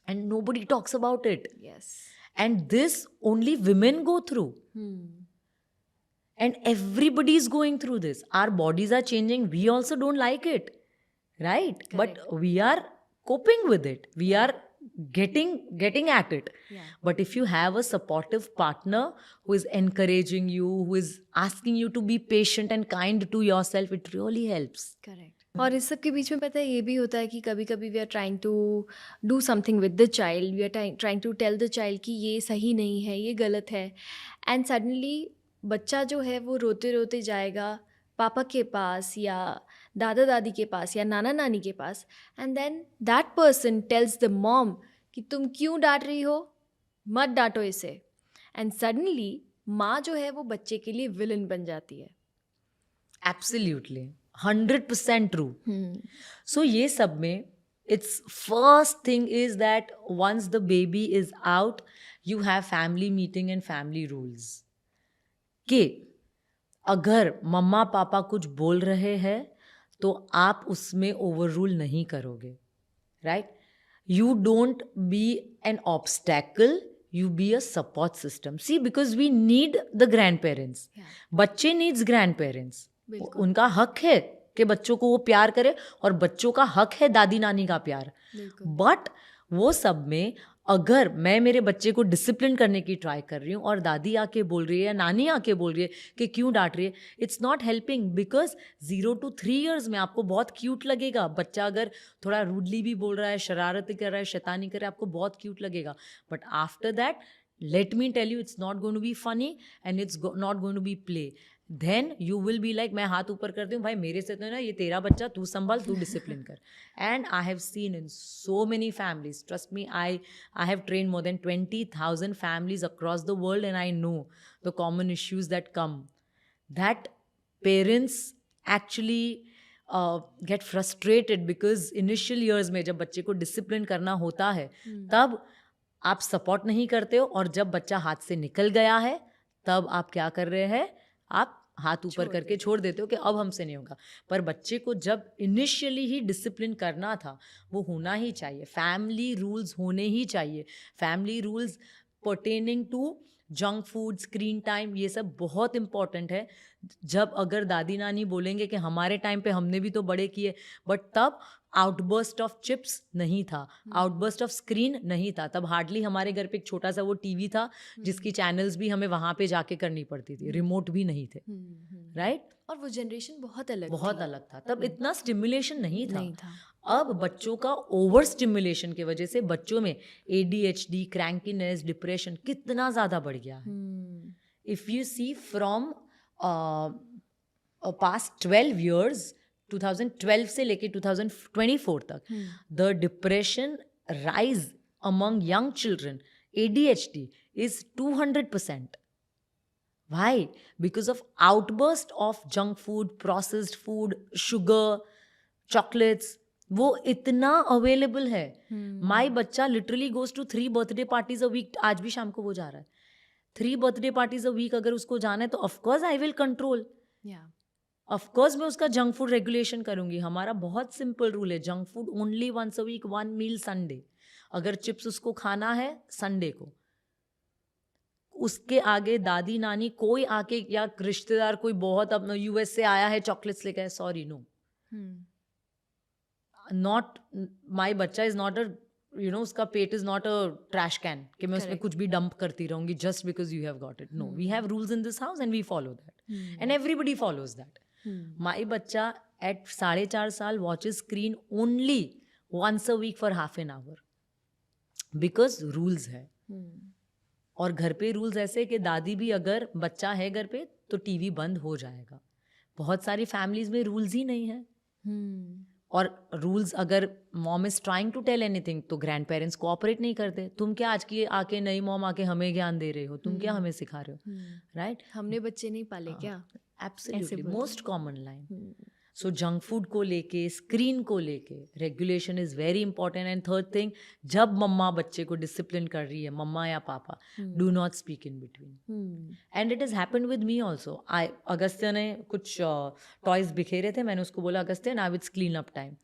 and nobody talks about it. Yes. And this only women go through. And everybody is going through this. Our bodies are changing. We also don't like it. Right? Correct. But we are coping with it. We are getting at it. Yeah. But if you have a supportive partner who is encouraging you, who is asking you to be patient and kind to yourself, it really helps. Correct. और इस सब के बीच में पता है ये भी होता है कि कभी कभी we are trying to do something with the child, we are trying to tell the child कि ये सही नहीं है, ये गलत है, एंड सडनली बच्चा जो है वो रोते रोते जाएगा पापा के पास या दादा दादी के पास या नाना नानी के पास, and then that person tells the mom कि तुम क्यों डांट रही हो, मत डांटो इसे, एंड सडनली माँ जो है वो बच्चे के लिए विलन बन जाती है. Absolutely. 100% true. So ये सब में, its first thing is that once the baby is out, you have family meeting and family rules. कि अगर मम्मा पापा कुछ बोल रहे हैं तो आप उसमें ओवर रूल नहीं करोगे. Right? You don't be an obstacle, you be a support system. See, because we need the grandparents. बच्चे needs grandparents. उनका हक है कि बच्चों को वो प्यार करे, और बच्चों का हक है दादी नानी का प्यार. बट वो सब में अगर मैं मेरे बच्चे को डिसिप्लिन करने की ट्राई कर रही हूँ और दादी आके बोल रही है या नानी आके बोल रही है कि क्यों डांट रही है, it's not helping. Because 0 to 3 years में आपको बहुत क्यूट लगेगा. बच्चा अगर थोड़ा रूडली भी बोल रहा है, शरारत कर रहा है, शैतानी कर रहा है, आपको बहुत क्यूट लगेगा. But after that, let me tell you, it's not going to be funny and it's not going to be play. Then you will be like, मैं हाथ ऊपर करती हूँ, भाई मेरे से तो ना ये तेरा बच्चा, तू संभाल, तू डिसिप्लिन कर. And I have seen in so many families, trust me, I have trained more than 20,000 families across the world, and I know the common issues that come. That parents actually get frustrated because initial years में जब बच्चे को discipline करना होता है, तब आप support नहीं करते हो, और जब बच्चा हाथ से निकल गया है तब आप क्या कर रहे हैं, आप हाथ ऊपर करके छोड़ देते हो कि अब हमसे नहीं होगा। पर बच्चे को जब इनिशियली ही डिसिप्लिन करना था, वो होना ही चाहिए। फैमिली रूल्स होने ही चाहिए। Family rules pertaining to junk food, screen time, ये सब बहुत इम्पॉर्टेंट है। जब अगर दादी नानी बोलेंगे कि हमारे टाइम पे हमने भी तो बड़े किए, बट तब आउटबर्स्ट ऑफ चिप्स नहीं था, आउटबर्स्ट ऑफ स्क्रीन नहीं था। तब हार्डली हमारे घर पे एक छोटा सा वो टीवी था जिसकी चैनल्स भी हमें वहाँ पे जाके करनी पड़ती थी, रिमोट भी नहीं थे, राइट? और वो जनरेशन बहुत अलग बहुत थी। अलग था। तब इतना स्टिमुलेशन नहीं नहीं था। था। अब बच्चों का ओवर स्टिमुलेशन की वजह से बच्चों में ADHD, क्रैंकीनेस, डिप्रेशन कितना ज़्यादा बढ़ गया है। If you see from past 12 years, 2012 से लेके 2024 तक, the depression rise among young children, ADHD is 200%. Why? Because of outburst of junk food, processed food, sugar, chocolates. वो इतना अवेलेबल है। माई बच्चा literally goes to 3 birthday parties a week. आज भी शाम को वो जा रहा है 3 birthday parties a week। अगर उसको जाना है तो of course I will control, of course मैं उसका जंक फूड रेगुलेशन करूंगी। हमारा बहुत सिंपल रूल है, junk food only once a week, 1 meal Sunday. अगर चिप्स उसको खाना है संडे को, उसके आगे दादी नानी कोई आके या रिश्तेदार कोई बहुत अपना US से आया है चॉकलेट्स लेके आए, सॉरी नो, नॉट माई बच्चा इज नॉट अ उसका पेट is not a trash can कि मैं उसमें कुछ भी डंप करती रहूंगी just because you have got it. No, we have rules in this house and we follow that and everybody follows that. My bachcha at 4.5 saal watches screen only once a week for half an hour because rules है। और घर पे rules ऐसे कि दादी भी अगर बच्चा है घर पे तो टीवी बंद हो जाएगा। बहुत सारी फैमिलीज में रूल्स ही नहीं है। और रूल्स अगर mom is trying to tell anything तो ग्रैंड पेरेंट्स कोऑपरेट नहीं करते। तुम क्या आज की आके नई मॉम आके हमें ज्ञान दे रहे हो, तुम क्या हमें सिखा रहे हो, राइट? हमने बच्चे नहीं पाले क्या? Absolutely, most common line. So junk food को लेके, स्क्रीन को लेके regulation is very important. And third thing, जब मम्मा बच्चे को डिसिप्लिन कर रही है, मम्मा या पापा, do not speak in between. And it is happened with me also. Agastya ने कुछ टॉयज बिखेरे थे, मैंने उसको बोला Agastya now it's clean up time,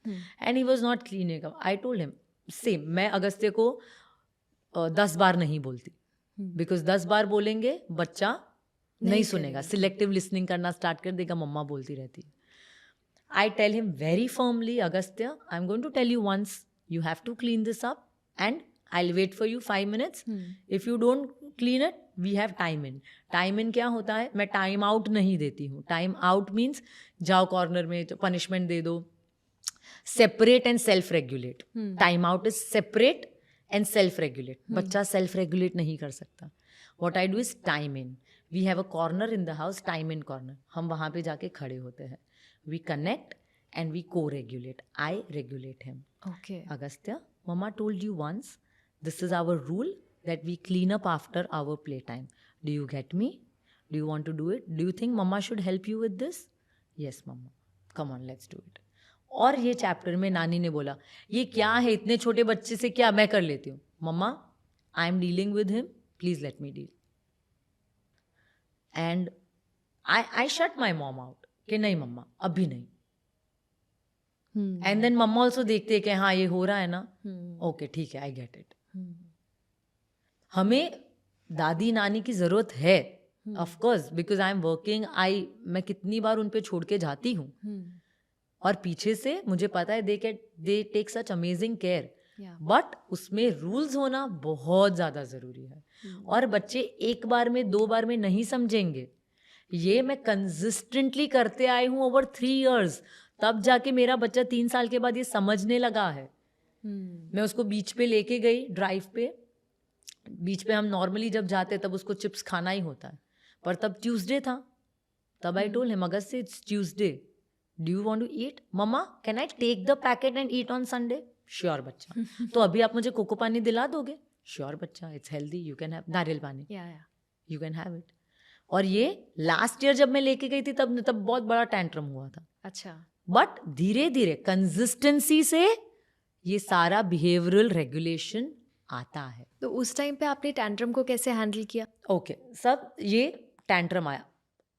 and he was not cleaning up. I told him same, मैं अगस्त्य को 10 बार नहीं बोलती, बिकॉज 10 बार बोलेंगे बच्चा नहीं सुनेगा, सिलेक्टिव लिसनिंग करना स्टार्ट कर देगा, मम्मा बोलती रहती है। I tell him very firmly, Agastya, I'm going to tell you once, you have to clean this up and I'll wait for you 5 minutes. If you don't clean it, we have time in. Time in क्या होता है? मैं time out नहीं देती हूँ। Time out means जाओ corner में punishment दे दो। Separate and self regulate. Time out is separate and self regulate. बच्चा सेल्फ रेगुलेट नहीं कर सकता। What I do is time in. We have a corner in the house, time in corner. हम वहाँ पे जाके खड़े होते हैं। We connect and we co-regulate. I regulate him. Okay. Agastya, Mama told you once, this is our rule that we clean up after our playtime. Do you get me? Do you want to do it? Do you think Mama should help you with this? Yes, Mama. Come on, let's do it. और ये chapter में नानी ने बोला, ये क्या है, इतने छोटे बच्चे से क्या मैं कर लेती हूँ? Mama, I am dealing with him, please let me deal. And I shut my mom out कि नहीं मम्मा अभी नहीं। एंड देन मम्मा ऑल्सो देखते हैं कि हाँ ये हो रहा है ना, ओके ठीक है, आई गेट इट। हमें दादी नानी की जरूरत है of course, because I am working. मैं कितनी बार उन पे छोड़ के जाती हूँ और पीछे से मुझे पता है they take such amazing care, but उसमें रूल्स होना बहुत ज्यादा जरूरी है। और बच्चे एक बार में 2 बार में नहीं समझेंगे। ये मैं कंसिस्टेंटली करते आई हूँ ओवर 3 years, तब जाके मेरा बच्चा 3 साल के बाद ये समझने लगा है। मैं उसको बीच पे लेके गई, ड्राइव पे। बीच पे हम नॉर्मली जब जाते तब उसको चिप्स खाना ही होता है, पर तब ट्यूसडे था। तब आई टोल्ड हिम, अगस्त से it's Tuesday, do you want to eat? मम्मा can I take the packet and eat on Sunday? Sure बच्चा। तो अभी आप मुझे कोको पानी दिला दोगे? श्योर बच्चा, it's healthy, you can have नारियल पानी, यू कैन हैव इट। और ये लास्ट ईयर जब मैं लेके गई थी तब बहुत बड़ा टैंट्रम हुआ था। अच्छा। बट धीरे धीरे कंसिस्टेंसी से ये सारा बिहेवियरल रेगुलेशन आता है। तो उस टाइम पे आपने टैंट्रम को कैसे हैंडल किया? ओके, सब ये टैंट्रम आया,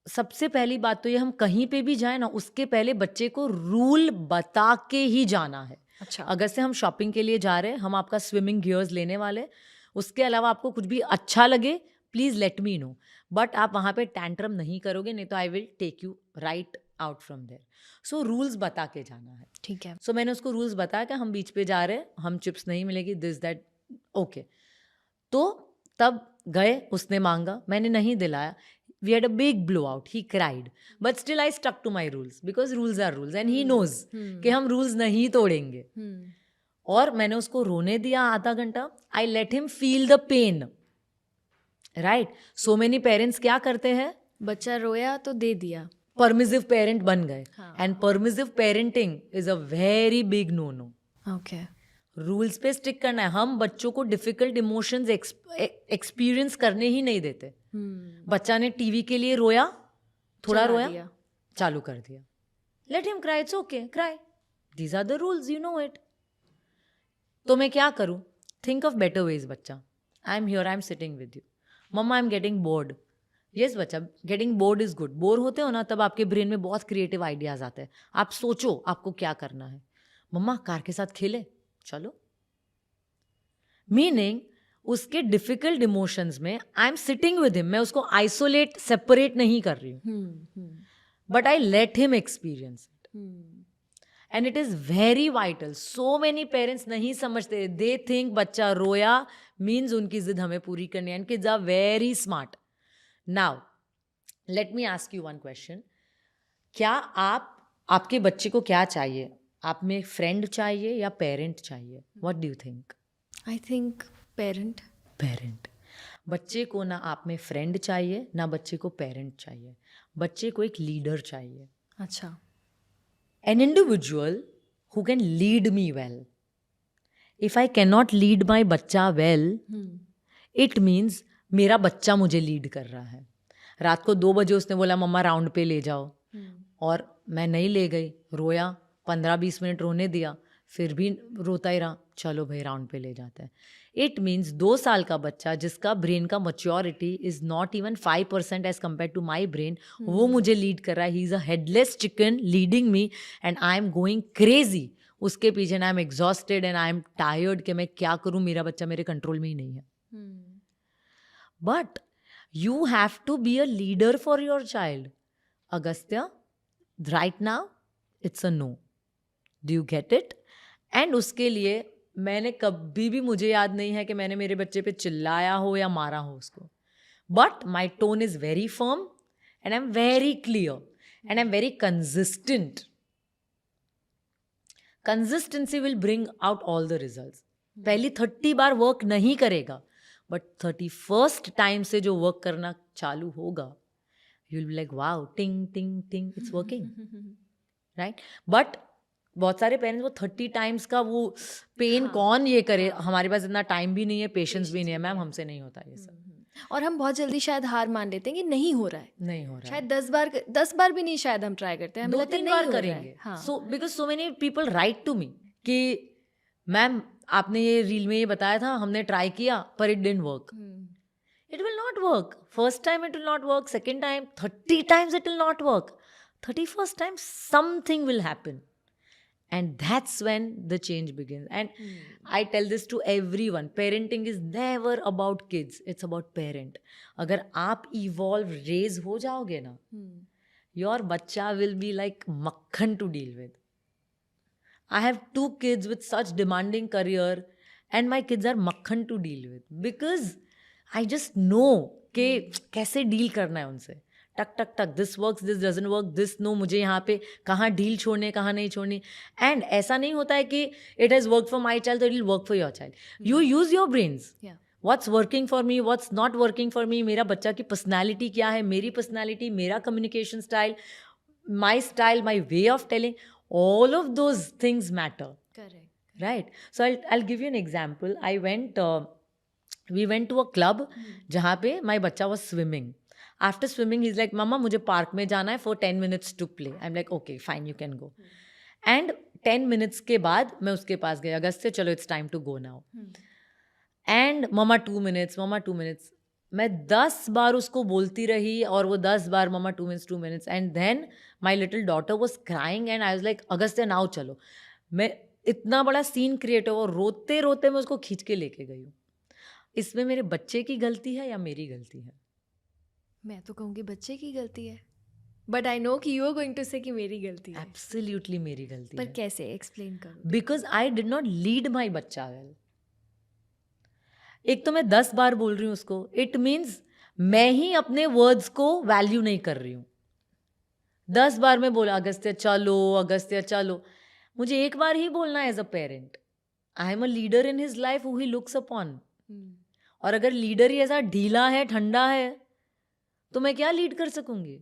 सबसे पहली बात तो ये, हम कहीं पे भी जाए ना, उसके पहले बच्चे को रूल बता के ही जाना है. अच्छा. अगर से हम शॉपिंग के लिए जा रहे हैं, हम आपका स्विमिंग गियर्स लेने वाले, उसके अलावा आपको कुछ भी अच्छा लगे please let me know, but आप वहाँ पे टैंट्रम नहीं करोगे, नहीं तो I will take you right out from there. So rules बता के जाना है. ठीक है. सो मैंने उसको रूल्स बताया कि हम बीच पे जा रहे हैं, हम चिप्स नहीं मिलेगी, दिस दैट, ओके. तो तब गए, उसने मांगा, मैंने नहीं दिलाया. We had a big blowout. He cried. But still I stuck to my rules because rules are rules and he knows कि हम rules नहीं तोड़ेंगे. और मैंने उसको रोने दिया आधा घंटा. I let him feel the pain. Right? So many parents क्या करते हैं? बच्चा रोया तो दे दिया. Permissive parent बन गए. हाँ. And permissive parenting is a very big no-no. Okay. Rules पे स्टिक करना है. हम बच्चों को डिफिकल्ट इमोशंस एक्सपीरियंस करने ही नहीं देते. बच्चा ने टीवी के लिए रोया, थोड़ा चला रोया, दिया. चालू कर दिया. Let him cry, it's okay, cry. These are the rules, you know it. तो मैं क्या करूं? Think of better ways. Bachcha, I am here, I am sitting with you. Mamma, I am getting bored. Yes bachcha, getting bored is good. Bore होते हो ना, तब आपके brain में बहुत क्रिएटिव आइडियाज आते हैं. आप सोचो आपको क्या करना है. मम्मा, कार के साथ खेले, चलो. मीनिंग उसके डिफिकल्ट इमोशंस में आई एम सिटिंग विद हिम. मैं उसको आइसोलेट, सेपरेट नहीं कर रही हूँ, but I let him experience it. And it is very vital. So many parents नहीं समझते. दे थिंक बच्चा रोया मीन्स उनकी जिद हमें पूरी करनी है. And kids are very smart. Now let me ask you one question. क्या आपके बच्चे को क्या चाहिए? आप में फ्रेंड चाहिए या पेरेंट चाहिए? What do you think? I think parent. Parent. बच्चे को ना आप में फ्रेंड चाहिए, ना बच्चे को पेरेंट चाहिए. बच्चे को एक लीडर चाहिए. अच्छा. An individual who can lead me well. If I can not lead माई बच्चा वेल, इट मीन्स मेरा बच्चा मुझे लीड कर रहा है. रात को 2 बजे उसने बोला मम्मा राउंड पे ले जाओ, और मैं नहीं ले गई. रोया, 15-20 मिनट रोने दिया, फिर भी रोता ही रहा. चलो भाई राउंड पे ले जाते हैं. इट मीन्स 2 साल का बच्चा जिसका ब्रेन का maturity is not even 5% as compare to my brain, वो मुझे लीड कर रहा है. He is a headless chicken leading me and I am going crazy उसके पीछे. And I am exhausted and I am tired कि मैं क्या करूँ, मेरा बच्चा मेरे कंट्रोल में ही नहीं है. But you have to be a leader for your child. Agastya, right now it's a no. Do you get it? And उसके लिए मैंने कभी भी, मुझे याद नहीं है कि मैंने मेरे बच्चे पे चिल्लाया हो या मारा हो उसको. But my tone is very firm and I am very clear and I am very consistent. Consistency will bring out all the results. पहली 30 बार वर्क नहीं करेगा, बट 31st टाइम से जो वर्क करना चालू होगा, you will be like wow, टिंग टिंग टिंग, इट्स वर्किंग. राइट? बट बहुत सारे पेरेंट्स वो 30 टाइम्स का वो पेन कौन ये करे. हमारे पास इतना टाइम भी नहीं है, पेशेंस भी नहीं है. मैम, हमसे नहीं होता ये सब. और हम बहुत जल्दी शायद हार मान लेते हैं कि नहीं हो रहा है. नहीं हो रहा है. शायद 10 बार भी नहीं, शायद हम ट्राई करते हैं, हमें लगता है 2-3 नहीं बार हो रहा है. करेंगे. हाँ. So because so many people write to me कि मैम आपने ये रील में ये बताया था, हमने ट्राई किया पर it didn't work. It will not work. First time it will not work. Second time, 30 times it will not work. 31st time something will happen. And that's when the change begins. And I tell this to everyone. Parenting is never about kids. It's about parent. अगर आप evolve, raise हो जाओगे ना, your बच्चा will be like makhan to deal with. I have 2 kids with such demanding career and my kids are makhan to deal with. Because I just know कि कैसे deal करना है उनसे. टक टक टक, this works, this doesn't work, this no, मुझे यहाँ पे कहाँ डील छोड़ने, कहाँ नहीं छोड़नी. एंड ऐसा नहीं होता है कि it has work for my child तो it will work for your child. You use your brains. What's working for me, what's not working for me. मेरा बच्चा की पर्सनैलिटी क्या है, मेरी पर्सनैलिटी, मेरा communication style, my way of telling, all of those things matter. Correct. Right? So I'll give you an example. We went to a club जहाँ पे my बच्चा was swimming. After swimming, he's like, Mama, मुझे park में जाना है for 10 minutes to play. I'm like, okay, fine, you can go. And 10 minutes के बाद मैं उसके पास गई. अगस्त से चलो, it's time to go now. And Mama 2 minutes, Mama 2 minutes. मैं 10 बार उसको बोलती रही और वो 10 बार मम्मा 2 minutes and then my little daughter was crying and I was like Agastya now चलो. मैं इतना बड़ा सीन क्रिएट हुआ और रोते रोते मैं उसको खींच के लेके गई हूँ. इसमें मेरे बच्चे की गलती है या मेरी गलती है? मैं तो कहूँगी बच्चे की गलती है, बट आई नो कि यू आर गोइंग टू से कि मेरी गलती है. एब्सोल्युटली मेरी गलती पर है. कैसे एक्सप्लेन करो? Because I did not lead माई बच्चा वेल. एक तो मैं 10 बार बोल रही हूँ उसको, इट मीन्स मैं ही अपने वर्ड्स को वैल्यू नहीं कर रही हूँ. 10 बार मैं बोला अगस्त्या चलो, अगस्त्या चलो. मुझे एक बार ही बोलना है as a parent. I am a leader in his life who he looks upon. और अगर लीडर ही ऐसा ढीला है, ठंडा है, तो मैं क्या लीड कर सकूंगी?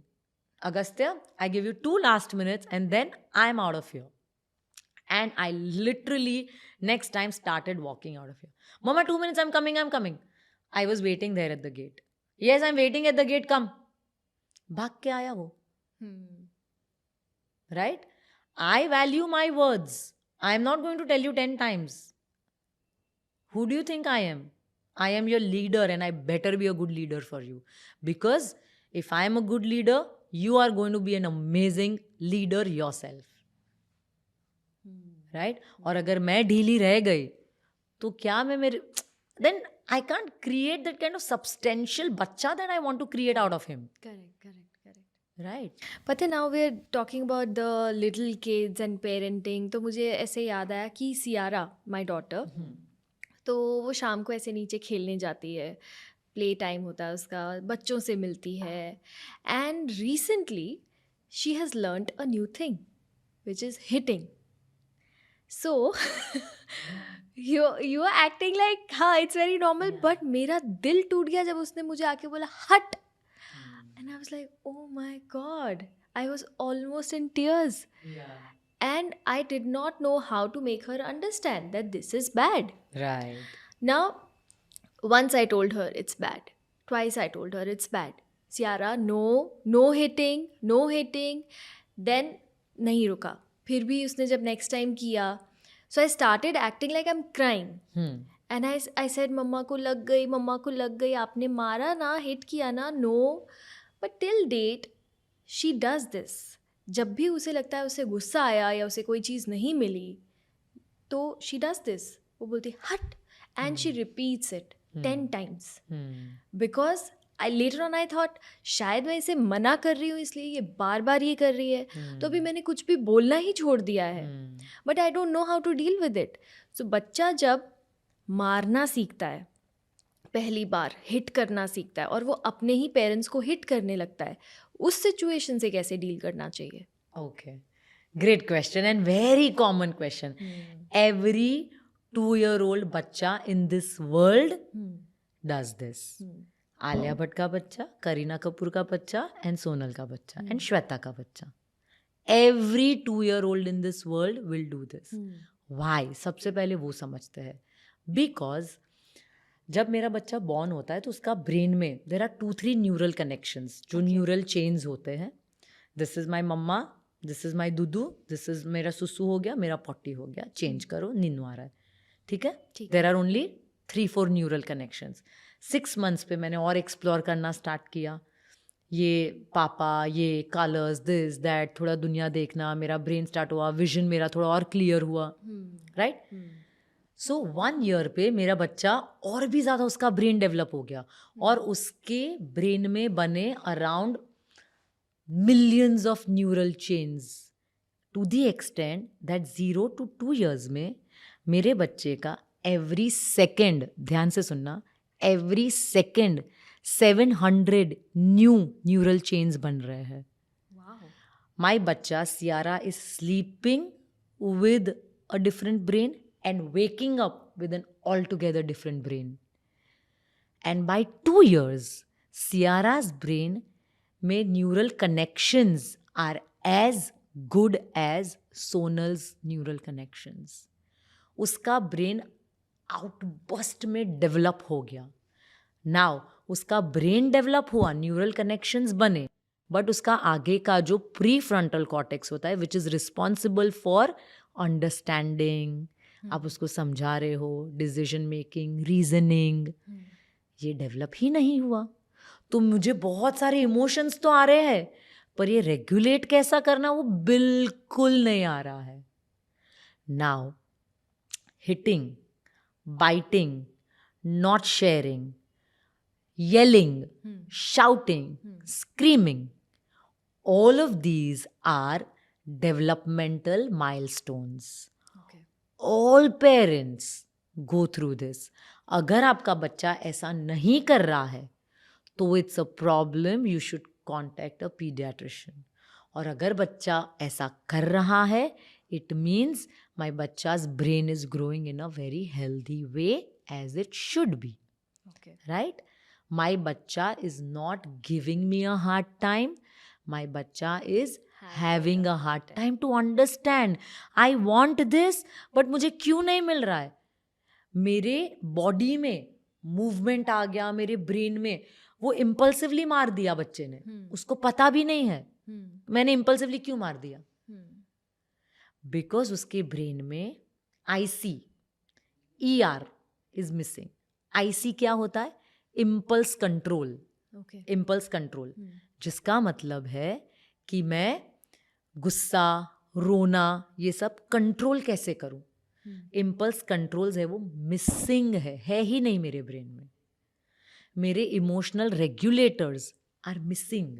Agastya, I give you 2 last minutes and then I'm out of here. And I literally next time started walking out of here. Mama, 2 minutes, I'm coming. I was waiting there at the gate. Yes, I'm waiting at the gate, come. भाग के आया वो. Right? I value my words. I'm not going to tell you 10 times. Who do you think I am? I am your leader and I better be a good leader for you. Because if I am a good leader, you are going to be an amazing leader yourself. Right? और अगर मैं ढीली रह गई तो क्या मैं मेरे then I can't create that kind of substantial बच्चा that I want to create out of him. Correct. Right? पता है, now we are talking about the little kids and parenting, तो मुझे ऐसे याद आया कि सियारा माय डॉटर, तो वो शाम को ऐसे नीचे खेलने जाती है, प्ले टाइम होता है उसका, बच्चों से मिलती है, and recently she has learned a new thing which is hitting. So you are acting like हाँ इट्स वेरी नॉर्मल, बट मेरा दिल टूट गया जब उसने मुझे आके बोला हट. And I was like, oh my God, I was almost in tears. Yeah. And I did not know how to make her understand that this is bad. Right. Now, once I told her it's bad. Twice I told her it's bad. Ciara, no hitting. Then, nahi ruka. फिर भी उसने जब next time किया, so I started acting like I'm crying. And I said, मम्मा को लग गई, आपने मारा ना, hit किया ना, no. But till date, she does this. जब भी उसे लगता है उसे गुस्सा आया या उसे कोई चीज़ नहीं मिली, तो she does this. वो बोलती हट, and she repeats it 10 times. Because later on I thought शायद मैं इसे मना कर रही हूँ इसलिए ये बार बार ये कर रही है, तो अभी मैंने कुछ भी बोलना ही छोड़ दिया है. But I don't know how to deal with it. So बच्चा जब मारना सीखता है, पहली बार हिट करना सीखता है और वो अपने ही पेरेंट्स को हिट करने लगता है, उस सिचुएशन से कैसे डील करना चाहिए? Okay. Great question and very common question. Every 2-year-old बच्चा in this world does this. Alia Bhatt का बच्चा, करीना कपूर का बच्चा and सोनल का बच्चा and श्वेता का बच्चा. Every 2-year-old in this world will do this. Why? सबसे पहले वो समझते हैं. Because जब मेरा बच्चा बॉर्न होता है तो उसका ब्रेन में देर आर 2-3 न्यूरल कनेक्शंस, जो न्यूरल चेन्स होते हैं. दिस इज़ माई मम्मा, दिस इज़ माई दूदू, दिस इज़ मेरा सुसु हो गया, मेरा पॉटी हो गया, चेंज करो, नीनू आ रहा है. ठीक है? There are only 3-4 neural connections. 6 months पे मैंने और एक्सप्लोर करना स्टार्ट किया. ये पापा, ये कलर्स, दिस दैट, थोड़ा दुनिया देखना, मेरा ब्रेन स्टार्ट हुआ, विजन मेरा थोड़ा और क्लियर हुआ. राइट? सो 1 year पे मेरा बच्चा और भी ज़्यादा उसका ब्रेन डेवलप हो गया और उसके ब्रेन में बने around millions of neural chains to the extent that 0 to 2 years में मेरे बच्चे का एवरी सेकेंड, ध्यान से सुनना, every second 700 new neural chains बन रहे हैं. माई बच्चा सियारा is sleeping with a different brain and waking up with an altogether different brain. And by 2 years, Ciara's brain में neural connections are as good as Sonal's neural connections. उसका brain outburst में develop हो गया. Now, उसका brain develop हुआ, neural connections बने, but उसका आगे का जो prefrontal cortex होता है, which is responsible for understanding, आप उसको समझा रहे हो, डिसीजन मेकिंग, रीजनिंग, ये डेवलप ही नहीं हुआ। तो मुझे बहुत सारे इमोशंस तो आ रहे हैं, पर ये रेगुलेट कैसा करना वो बिल्कुल नहीं आ रहा है। Now hitting, biting, not sharing, yelling, shouting, screaming, all of these are developmental milestones. Okay. All parents go through this. अगर आपका बच्चा ऐसा नहीं कर रहा है तो it's a problem, you should contact a paediatrician. और अगर बच्चा ऐसा कर रहा है, इट मीन्स माई बच्चा's brain is growing in a very healthy way as it should be, Okay. right? My bacha is not giving me a hard time. My bacha is having a hard time to understand. I want this, but मुझे क्यों नहीं मिल रहा है? मेरे body में movement आ गया, मेरे brain में, वो इम्पल्सिवली मार दिया बच्चे ने, उसको पता भी नहीं है मैंने इम्पल्सिवली क्यों मार दिया। बिकॉज उसके ब्रेन में IC, ER is missing. IC क्या होता है? Impulse control. Okay. Impulse control, जिसका मतलब है कि मैं गुस्सा, रोना, ये सब कंट्रोल कैसे करूं। इम्पल्स कंट्रोल्स है वो मिसिंग है ही नहीं मेरे ब्रेन में। मेरे इमोशनल रेगुलेटर्स आर मिसिंग।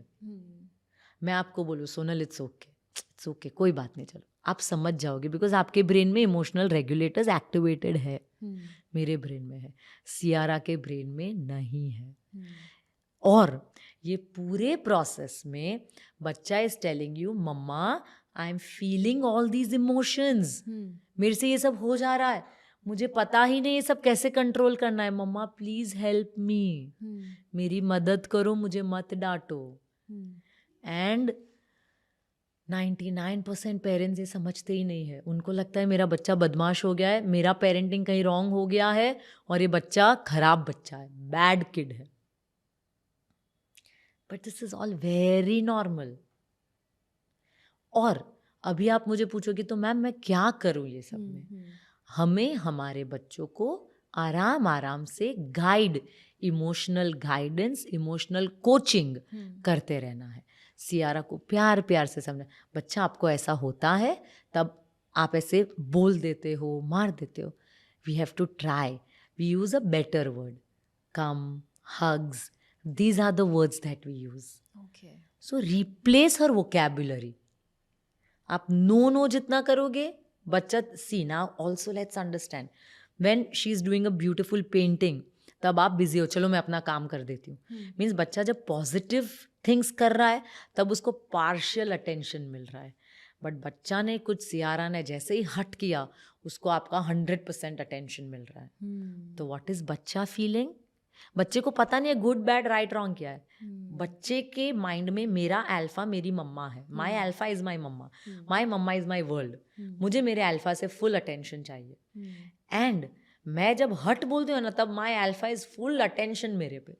मैं आपको बोलूँ सोनल, इट्स ओके, कोई बात नहीं, चलो आप समझ जाओगे, बिकॉज आपके ब्रेन में इमोशनल रेगुलेटर्स एक्टिवेटेड है, मेरे ब्रेन में है, सियारा के ब्रेन में नहीं है। और ये पूरे प्रोसेस में बच्चा is telling you, mamma I am feeling all these emotions, मेरे से ये सब हो जा रहा है, मुझे पता ही नहीं ये सब कैसे कंट्रोल करना है, मम्मा प्लीज हेल्प मी, मेरी मदद करो, मुझे मत डांटो। एंड 99% पेरेंट्स ये समझते ही नहीं है। उनको लगता है मेरा बच्चा बदमाश हो गया है, मेरा पेरेंटिंग कहीं रॉन्ग हो गया है और ये बच्चा खराब बच्चा है, बैड किड है। But this is all very normal. और अभी आप मुझे पूछोगे तो मैम मैं क्या करूं ये सब में? हमें हमारे बच्चों को आराम आराम से guide, emotional guidance, emotional coaching करते रहना है। सियारा को प्यार प्यार से समझना, बच्चा आपको ऐसा होता है तब आप ऐसे बोल देते हो, मार देते हो। We have to try, we use a better word, calm, hugs, these are the words that we use. Okay. So replace her vocabulary. आप नो जितना करोगे बच्चा, सी now also let's understand, when she is doing a beautiful painting तब आप busy हो, चलो मैं अपना काम कर देती हूँ। मीन्स बच्चा जब पॉजिटिव थिंग्स कर रहा है तब उसको पार्शियल अटेंशन मिल रहा है, बट बच्चा ने कुछ, सियारा ने जैसे ही हट किया, उसको आपका 100% अटेंशन मिल रहा है। तो व्हाट इज बच्चा फीलिंग? बच्चे को पता नहीं है गुड बैड राइट रॉन्ग क्या है। बच्चे के माइंड में मेरा अल्फा मेरी मम्मा है, my alpha is my mama, my mama is my world, मुझे मेरे अल्फा से फुल अटेंशन चाहिए। एंड मैं जब हट बोलती हूँ ना, तब my alpha is full attention मेरे पे,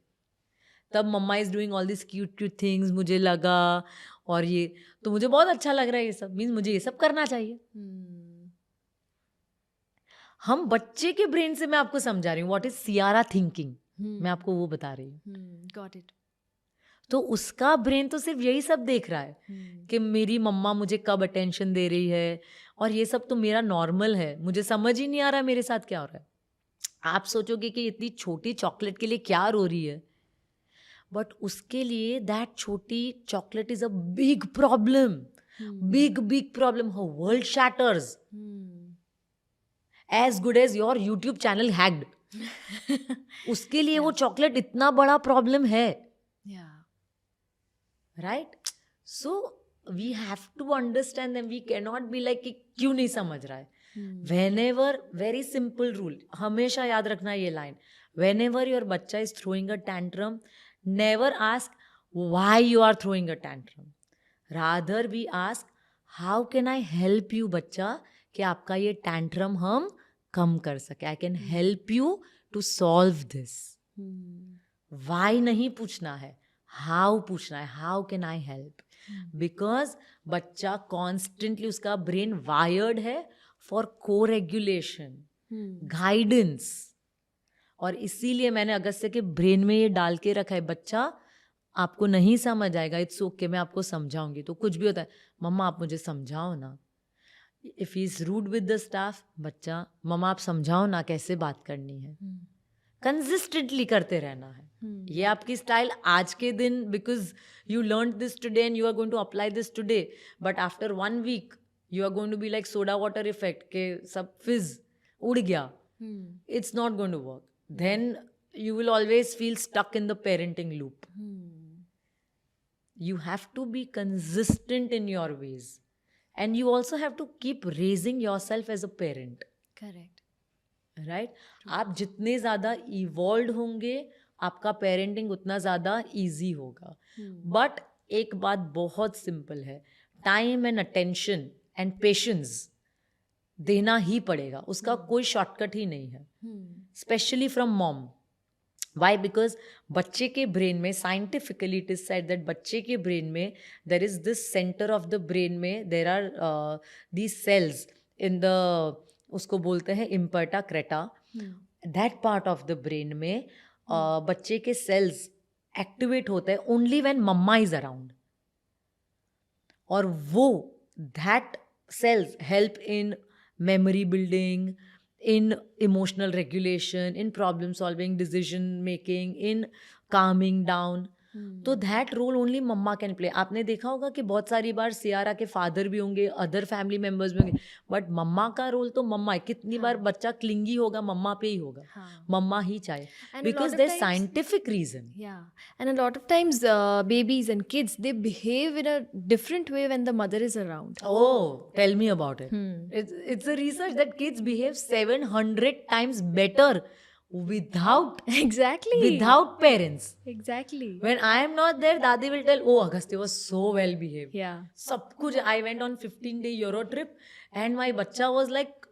तब mama is doing all this cute cute things, मुझे लगा, और ये तो मुझे बहुत अच्छा लग रहा है, ये सब मीन्स मुझे ये सब करना चाहिए। हम बच्चे के ब्रेन से, मैं आपको समझा रही हूँ व्हाट इज सियारा थिंकिंग, मैं आपको वो बता रही हूँ। Got it. तो उसका ब्रेन तो सिर्फ यही सब देख रहा है कि मेरी मम्मा मुझे कब अटेंशन दे रही है, और ये सब तो मेरा नॉर्मल है, मुझे समझ ही नहीं आ रहा मेरे साथ क्या हो रहा है। आप सोचोगे कि इतनी छोटी चॉकलेट के लिए क्या रो रही है, बट उसके लिए दैट छोटी chocolate is a big problem, big problem. Her world shatters, as good as your YouTube channel hacked. उसके लिए वो चॉकलेट इतना बड़ा प्रॉब्लम है, right? So we have to understand them, we can not be like कि क्यों नहीं समझ रहा है। Whenever, very simple rule, हमेशा याद रखना ये लाइन, whenever your बच्चा is throwing a tantrum, never ask why you are throwing a tantrum. Rather we ask how can I help you बच्चा, कि आपका ये tantrum हम कम कर सके। I can help you to solve this. Why नहीं पूछना है, how पूछना है, how can I help? Because बच्चा constantly, उसका brain wired है for co-regulation, guidance, और इसीलिए मैंने अगस्त्य के ब्रेन में ये डाल के रखा है, बच्चा आपको नहीं समझ आएगा, इट्स ओके, मैं आपको समझाऊंगी। तो कुछ भी होता है, मम्मा आप मुझे समझाओ ना। If he is rude with the staff, बच्चा मम्मा आप समझाओ ना कैसे बात करनी है। कंसिस्टेंटली करते रहना है। ये आपकी स्टाइल आज के दिन, because you learn this today and you are going to apply this today, but after 1 week you are going to be like soda water effect के सब फिज उड़ गया। It's not going to work. Then you will always feel stuck in the parenting loop. You have to be consistent in your ways. And you also have to keep raising yourself as a parent. Correct. Right? आप जितने ज़्यादा evolved होंगे, आपका parenting उतना ज़्यादा easy होगा. But एक बात बहुत simple है. Time and attention and patience देना ही पड़ेगा, उसका कोई शॉर्टकट ही नहीं है. Specially from mom. Why? Because बच्चे के ब्रेन में, scientifically it is said that बच्चे के ब्रेन में there is this centre of the brain में there are these cells in the, उसको बोलते हैं इम्पर्टा क्रेटा. That part of the brain में बच्चे के सेल्स एक्टिवेट होते हैं only when mama is around. और वो that cells help in memory building, in emotional regulation, in problem solving, decision making, in calming down. तो दैट रोल ओनली मम्मा can play. आपने देखा होगा कि बहुत सारी बार सियारा के फादर भी होंगे, अदर फैमिली मेम्बर्स भी होंगे, बट मम्मा का रोल तो मम्मा है. कितनी बार बच्चा क्लिंगी होगा, मम्मा पे ही होगा, मम्मा ही चाहे, because there scientific reason. Yeah, and a lot of times babies and kids, they behave in a different way when the mother is around. Oh, tell me about it. It's a research that kids behave 700 times better without parents. Exactly. When I am not there, Dadi will tell, oh, Agastya was so well behaved. Yeah. सब कुछ. I went on 15-day Euro trip and my बच्चा was like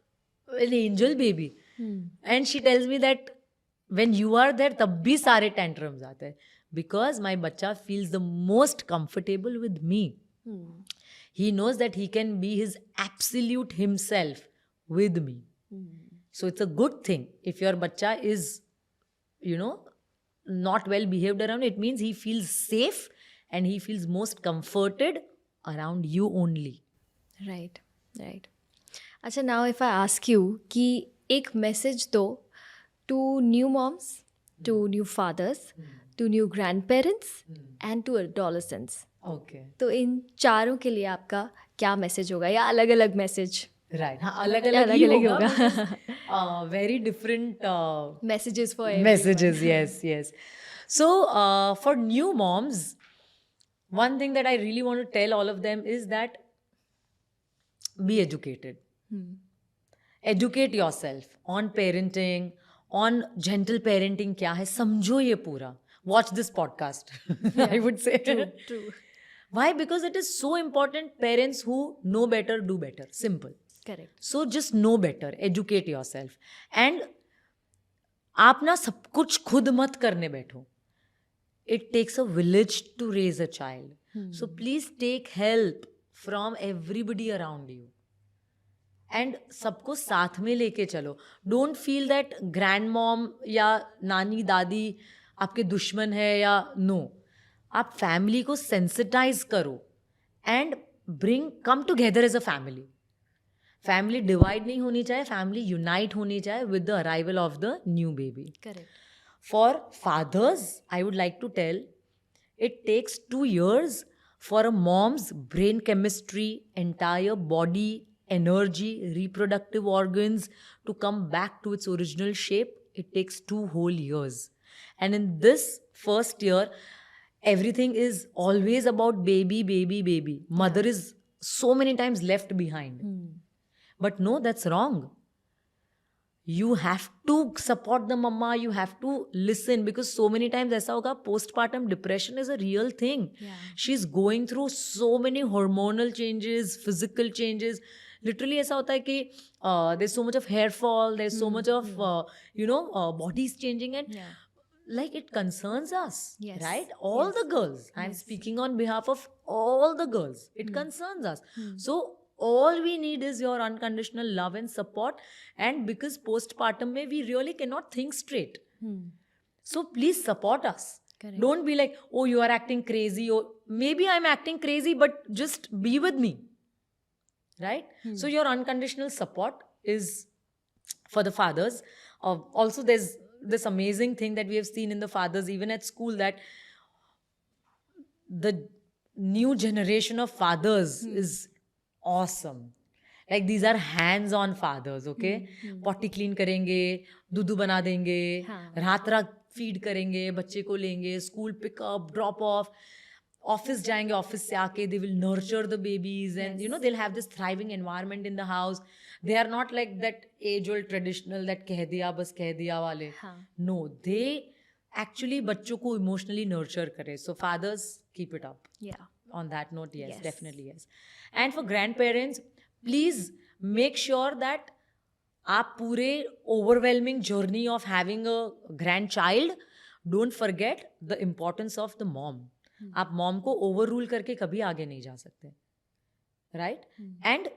an angel baby. And she tells me that when you are there, तब भी सारे tantrums आते हैं, because my बच्चा feels the most comfortable with me. He knows that he can be his absolute himself with me. So it's a good thing. If your bacha is, not well behaved around, it means he feels safe and he feels most comforted around you only. Right, right. अच्छा, now if I ask you कि एक message दो to new moms, to new fathers, to new grandparents and to adolescents. Okay. तो इन चारों के लिए आपका क्या मैसेज होगा, या अलग अलग मैसेज? Right. हाँ, अलग अलग ही होगा. Very different messages for everyone. messages. Yes. So for new moms, one thing that I really want to tell all of them is that be educated. Educate yourself on parenting, on gentle parenting क्या है, समझो ये पूरा. Watch this podcast. I would say. True. Why? Because it is so important. Parents who know better do better. Simple. Correct. So just know better. Educate yourself. And आप ना सब कुछ खुद मत करने बैठो. It takes a village to raise a child. So please take help from everybody around you. And सबको साथ में लेके चलो. Don't feel that grandmom या नानी दादी आपके दुश्मन है या no. आप फैमिली को सेंसिटाइज करो and come together as a family. Family divide नहीं होनी चाहिए, फैमिली यूनाइट होनी चाहिए with the arrival of the new baby. Correct. For fathers I would like to tell, it takes 2 years for a mom's brain chemistry, entire body, energy, reproductive organs to come back to its original shape. It takes 2 whole years. And in this first year, everything is always about baby. Mother is so many times left behind. But no, that's wrong. You have to support the mama, you have to listen, because so many times ऐसा होगा, postpartum depression is a real thing. Yeah. She's going through so many hormonal changes, physical changes. Literally ऐसा होता है कि there's so much of hair fall, there's so much of bodies changing, and Yeah. like it concerns us. Yes. Right? All the girls. I'm speaking on behalf of all the girls. It concerns us. So all we need is your unconditional love and support. And because postpartum mein we really cannot think straight. So please support us. Correct. Don't be like, oh, you are acting crazy, or maybe I'm acting crazy, but just be with me. Right? So your unconditional support is for the fathers. Also, there's this amazing thing that we have seen in the fathers, even at school, that the new generation of fathers is awesome. Like, these are hands-on fathers, okay? Potty clean करेंगे, दूध बना देंगे, रात रात feed करेंगे, बच्चे को लेंगे, school pickup, drop of, office जाएंगे, ऑफिस से आके they will nurture the babies, and you know, they'll have this thriving environment in the house. They are not like that age-old traditional that कह दिया बस कह दिया वाले. No, they actually बच्चों को emotionally nurture करे. So fathers, keep it up. Yeah. On that note, yes, definitely yes. And for grandparents, please make sure that आप पूरे overwhelming journey of having a grandchild, don't forget the importance of the mom. आप mom को overrule करके कभी आगे नहीं जा सकते, right? And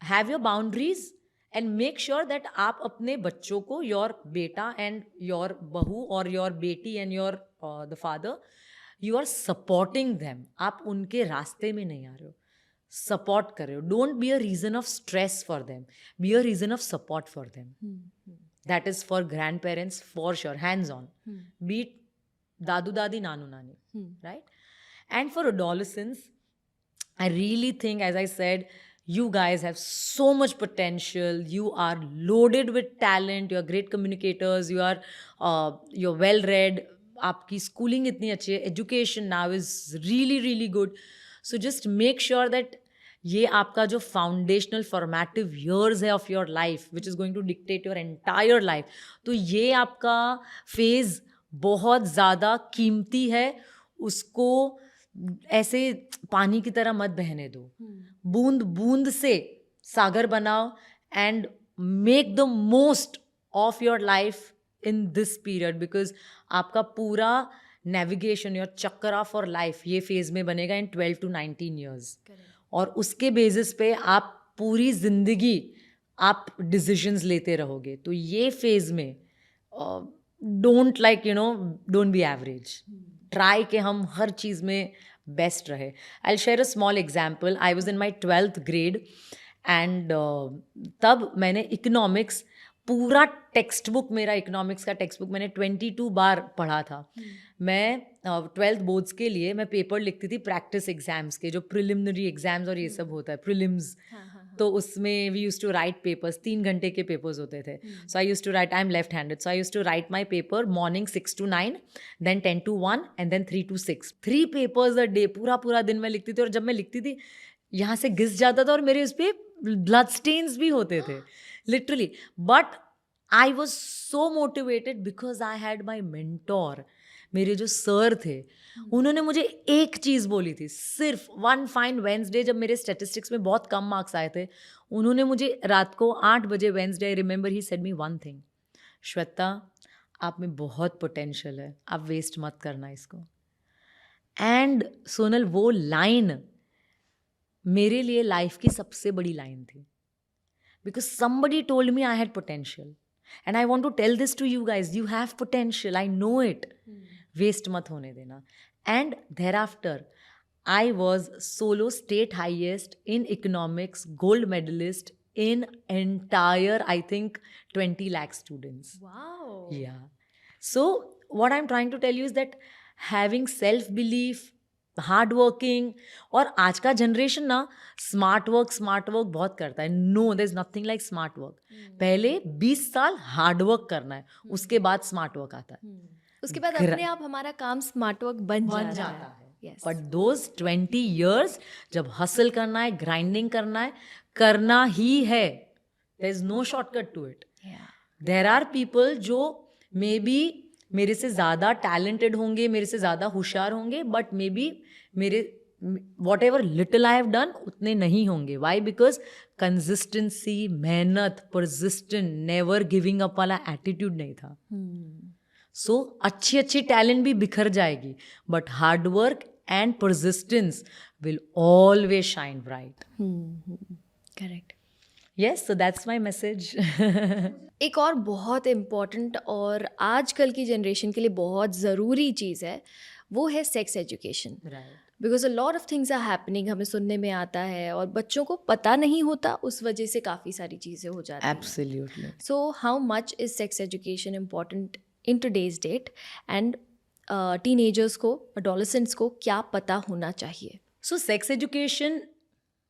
have your boundaries and make sure that आप अपने बच्चों को, your बेटा and your बहू or your बेटी and your the father, you are supporting them. आप उनके रास्ते में नहीं आ रहे हो, support कर रहे हो. Don't be a reason of stress for them. Be a reason of support for them. That is for grandparents for sure, hands on. Be it दादू दादी, नानू नानी, right? And for adolescents, I really think, as I said, you guys have so much potential. You are loaded with talent. You are great communicators. You're well read. आपकी schooling इतनी अच्छी है. Education now is really, really good. So just make sure that ये आपका जो foundational formative years है of your life, which is going to dictate your entire life, तो ये आपका phase बहुत ज़्यादा कीमती है. उसको ऐसे पानी की तरह मत बहने दो. बूंद बूंद से सागर बनाओ and make the most of your life in this period, because आपका पूरा navigation, your chakra for life ये phase में बनेगा in 12 to 19 years. और उसके basis पे आप पूरी जिंदगी आप decisions लेते रहोगे. तो ये phase में don't be average. Try कि हम हर चीज़ में best रहे. I'll share a small example. I was in my 12th grade and तब मैंने economics, पूरा टेक्स्ट बुक, मेरा इकोनॉमिक्स का टेक्स्ट बुक मैंने 22 बार पढ़ा था. मैं 12th बोर्ड्स के लिए मैं पेपर लिखती थी प्रैक्टिस एग्जाम्स के, जो प्रिलिमिनरी एग्जाम्स और ये सब होता है, प्रिलिम्स. तो उसमें we use to write papers, 3 घंटे के पेपर्स होते थे. So I use to write, I am left handed, so I use to write my paper morning 6 to 9, then 10 to 1 and then 3 to 6. 3 papers a day, पूरा दिन मैं लिखती थी. और जब मैं लिखती थी यहाँ से घिस जाता था और मेरे उस पर ब्लड स्टेन्स भी होते थे, literally. But I was so motivated because I had my mentor. मेरे जो सर थे उन्होंने मुझे एक चीज़ बोली थी, सिर्फ वन फाइन वेंसडे, जब मेरे स्टैटिस्टिक्स में बहुत कम मार्क्स आए थे, उन्होंने मुझे रात को 8 बजे Wednesday, I remember he said me one thing, Shweta आप में बहुत पोटेंशियल है, आप वेस्ट मत करना इसको. एंड सोनल, वो लाइन मेरे लिए लाइफ की सबसे बड़ी लाइन थी, because somebody told me I had potential. And I want to tell this to you guys, you have potential, I know it. Waste mat hone dena. And thereafter, I was solo state highest in economics, gold medalist in entire, I think, 20 lakh students. Wow. Yeah. So what I'm trying to tell you is that having self-belief, hard working, और आज का generation ना smart work बहुत करता है. No, there is nothing like smart work. पहले 20 साल hard work करना है, उसके बाद स्मार्ट वर्क आता है. उसके बाद अपने आप हमारा काम स्मार्ट वर्क बन जाता है. बट दोज 20 years जब हसल करना है, ग्राइंडिंग करना है, करना ही है. There is no shortcut to it. There are people जो मे बी मेरे से ज़्यादा टैलेंटेड होंगे, मेरे से ज़्यादा होशियार होंगे, बट मे बी मेरे what ever little I have done उतने नहीं होंगे. वाई? बिकॉज कंसिस्टेंसी, मेहनत, परसिस्टेंट, नेवर गिविंग अप वाला एटीट्यूड नहीं था. सो अच्छी टैलेंट भी बिखर जाएगी, but hard work and persistence will always shine bright. Correct. Yes, so that's my message. एक और बहुत इम्पॉर्टेंट और आजकल की जनरेशन के लिए बहुत ज़रूरी चीज़ है, वो है sex education. Right. Because a lot of things are happening, हमें सुनने में आता है और बच्चों को पता नहीं होता, उस वजह से काफ़ी सारी चीज़ें हो जाती हैं. Absolutely. So how much is sex education important in today's date, and teenagers को, अडोलेसेंट्स को क्या पता होना चाहिए? So, sex education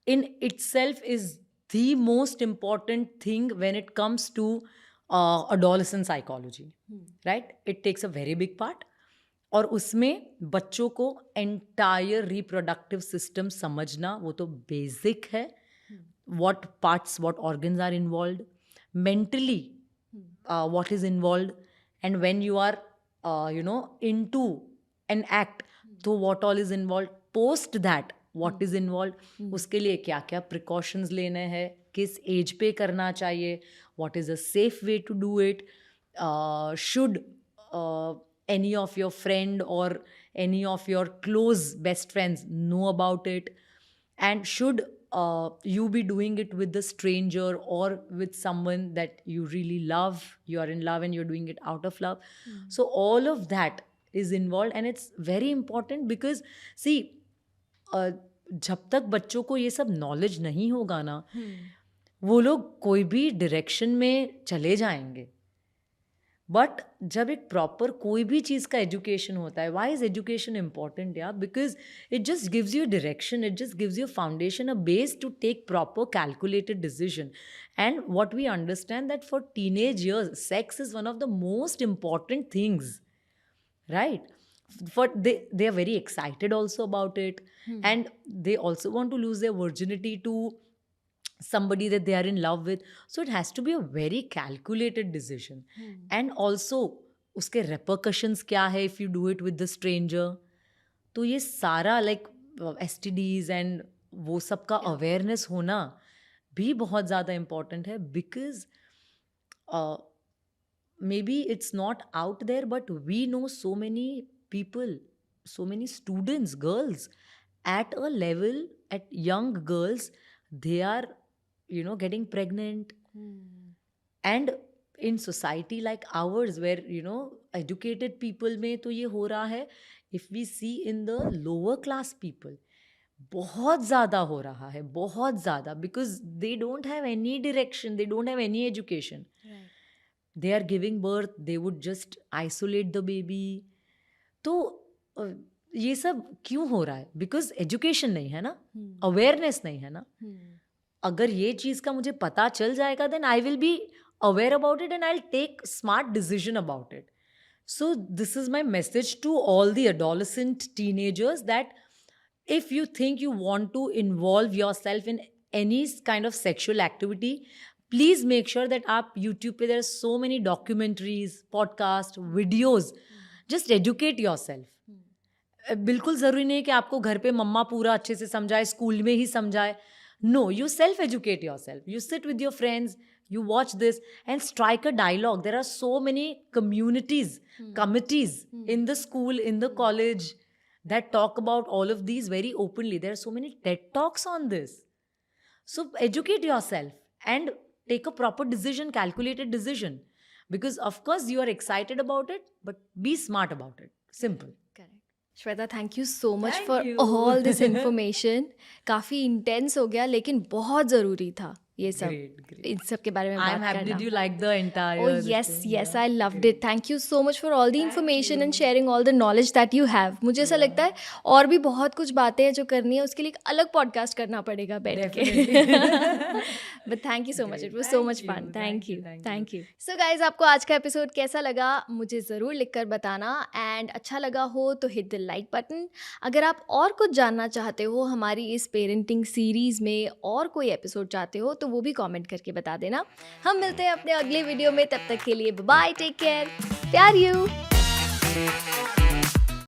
in itself is the most important thing when it comes to adolescent psychology, right? It takes a very big part. और उसमें बच्चों को एंटायर रिप्रोडक्टिव सिस्टम समझना वो तो बेसिक है. What parts, what organs are involve, mentally what is involve, and when you are into an act, तो what all is involve, post that what is involve, उसके लिए क्या क्या प्रिकॉशंस लेने हैं, किस एज पे करना चाहिए, what is a safe way to do it, should any of your friend or any of your close best friends know about it, and should you be doing it with the stranger or with someone that you really love, you are in love and you're doing it out of love. So all of that is involved, and it's very important because see, जब तक बच्चों को ये सब knowledge नहीं होगा ना, वो लोग कोई भी डायरेक्शन में चले जाएंगे. बट जब एक प्रॉपर कोई भी चीज़ का एजुकेशन होता है, वाई इज एजुकेशन इम्पॉर्टेंट यार? Because it just gives you direction, it just gives you foundation, a base to take proper calculated decision. And what we understand that for teenage years sex is one of the most important things, right? For they are very excited also about it, and they also want to lose their virginity to somebody that they are in love with. So it has to be a very calculated decision. And also उसके repercussions क्या है if you do it with the stranger. तो ये सारा like STDs and वो सब का awareness होना भी बहुत ज़्यादा important है, because maybe it's not out there, but we know so many people, so many students, girls at a level, at young girls, they are getting pregnant. And in society like ours, where educated people में तो ये हो रहा है, if we see in the lower class people, बहुत ज़्यादा हो रहा है, बहुत ज़्यादा, because they don't have any direction, they don't have any education. They are giving birth, they would just isolate the baby. तो ये सब क्यों हो रहा है? बिकॉज एजुकेशन नहीं है ना, अवेयरनेस नहीं है ना. अगर ये चीज़ का मुझे पता चल जाएगा, then I will be aware about it and I will take smart decision about it. So this is my message to all the adolescent teenagers, that if you think you want to involve yourself in any kind of sexual activity, please make sure that आप YouTube पे there are so many documentaries, podcast, videos. Just educate yourself. बिल्कुल ज़रूरी नहीं कि आपको घर पे मम्मा पूरा अच्छे से समझाए, स्कूल में ही समझाए. No, you self-educate yourself. You sit with your friends, you watch this and strike a dialogue. There are so many communities, committees in the school, in the college, that talk about all of these very openly. There are so many TED Talks on this. So educate yourself and take a proper decision, calculated decision. Because of course you are excited about it, but be smart about it. Simple. Correct. Shweta, thank you so much Thank for you. All this information. काफ़ी intense हो गया, लेकिन बहुत ज़रूरी था ये सब. Great, great. इन सब के बारे में I'm बात happy. करना. Did you like the entire? Oh this yes, thing? yes, Yeah. I loved it. Thank you so much for all the information and sharing all the knowledge that you have. मुझे ऐसा लगता है और भी बहुत कुछ बातें हैं जो करनी है, उसके लिए एक अलग पॉडकास्ट करना पड़ेगा बैठ के. But thank you so much. It was so Thank much you, fun. thank Thank you, you. thank Thank you. So guys, आपको आज का एपिसोड कैसा लगा मुझे ज़रूर लिखकर बताना, एंड अच्छा लगा हो तो हिट द लाइक बटन. अगर आप और कुछ जानना चाहते हो हमारी इस पेरेंटिंग सीरीज़ में, और कोई एपिसोड चाहते हो, तो वो भी कमेंट करके बता देना. हम मिलते हैं अपने अगले वीडियो में, तब तक के लिए बाय, टेक केयर, प्यार यू.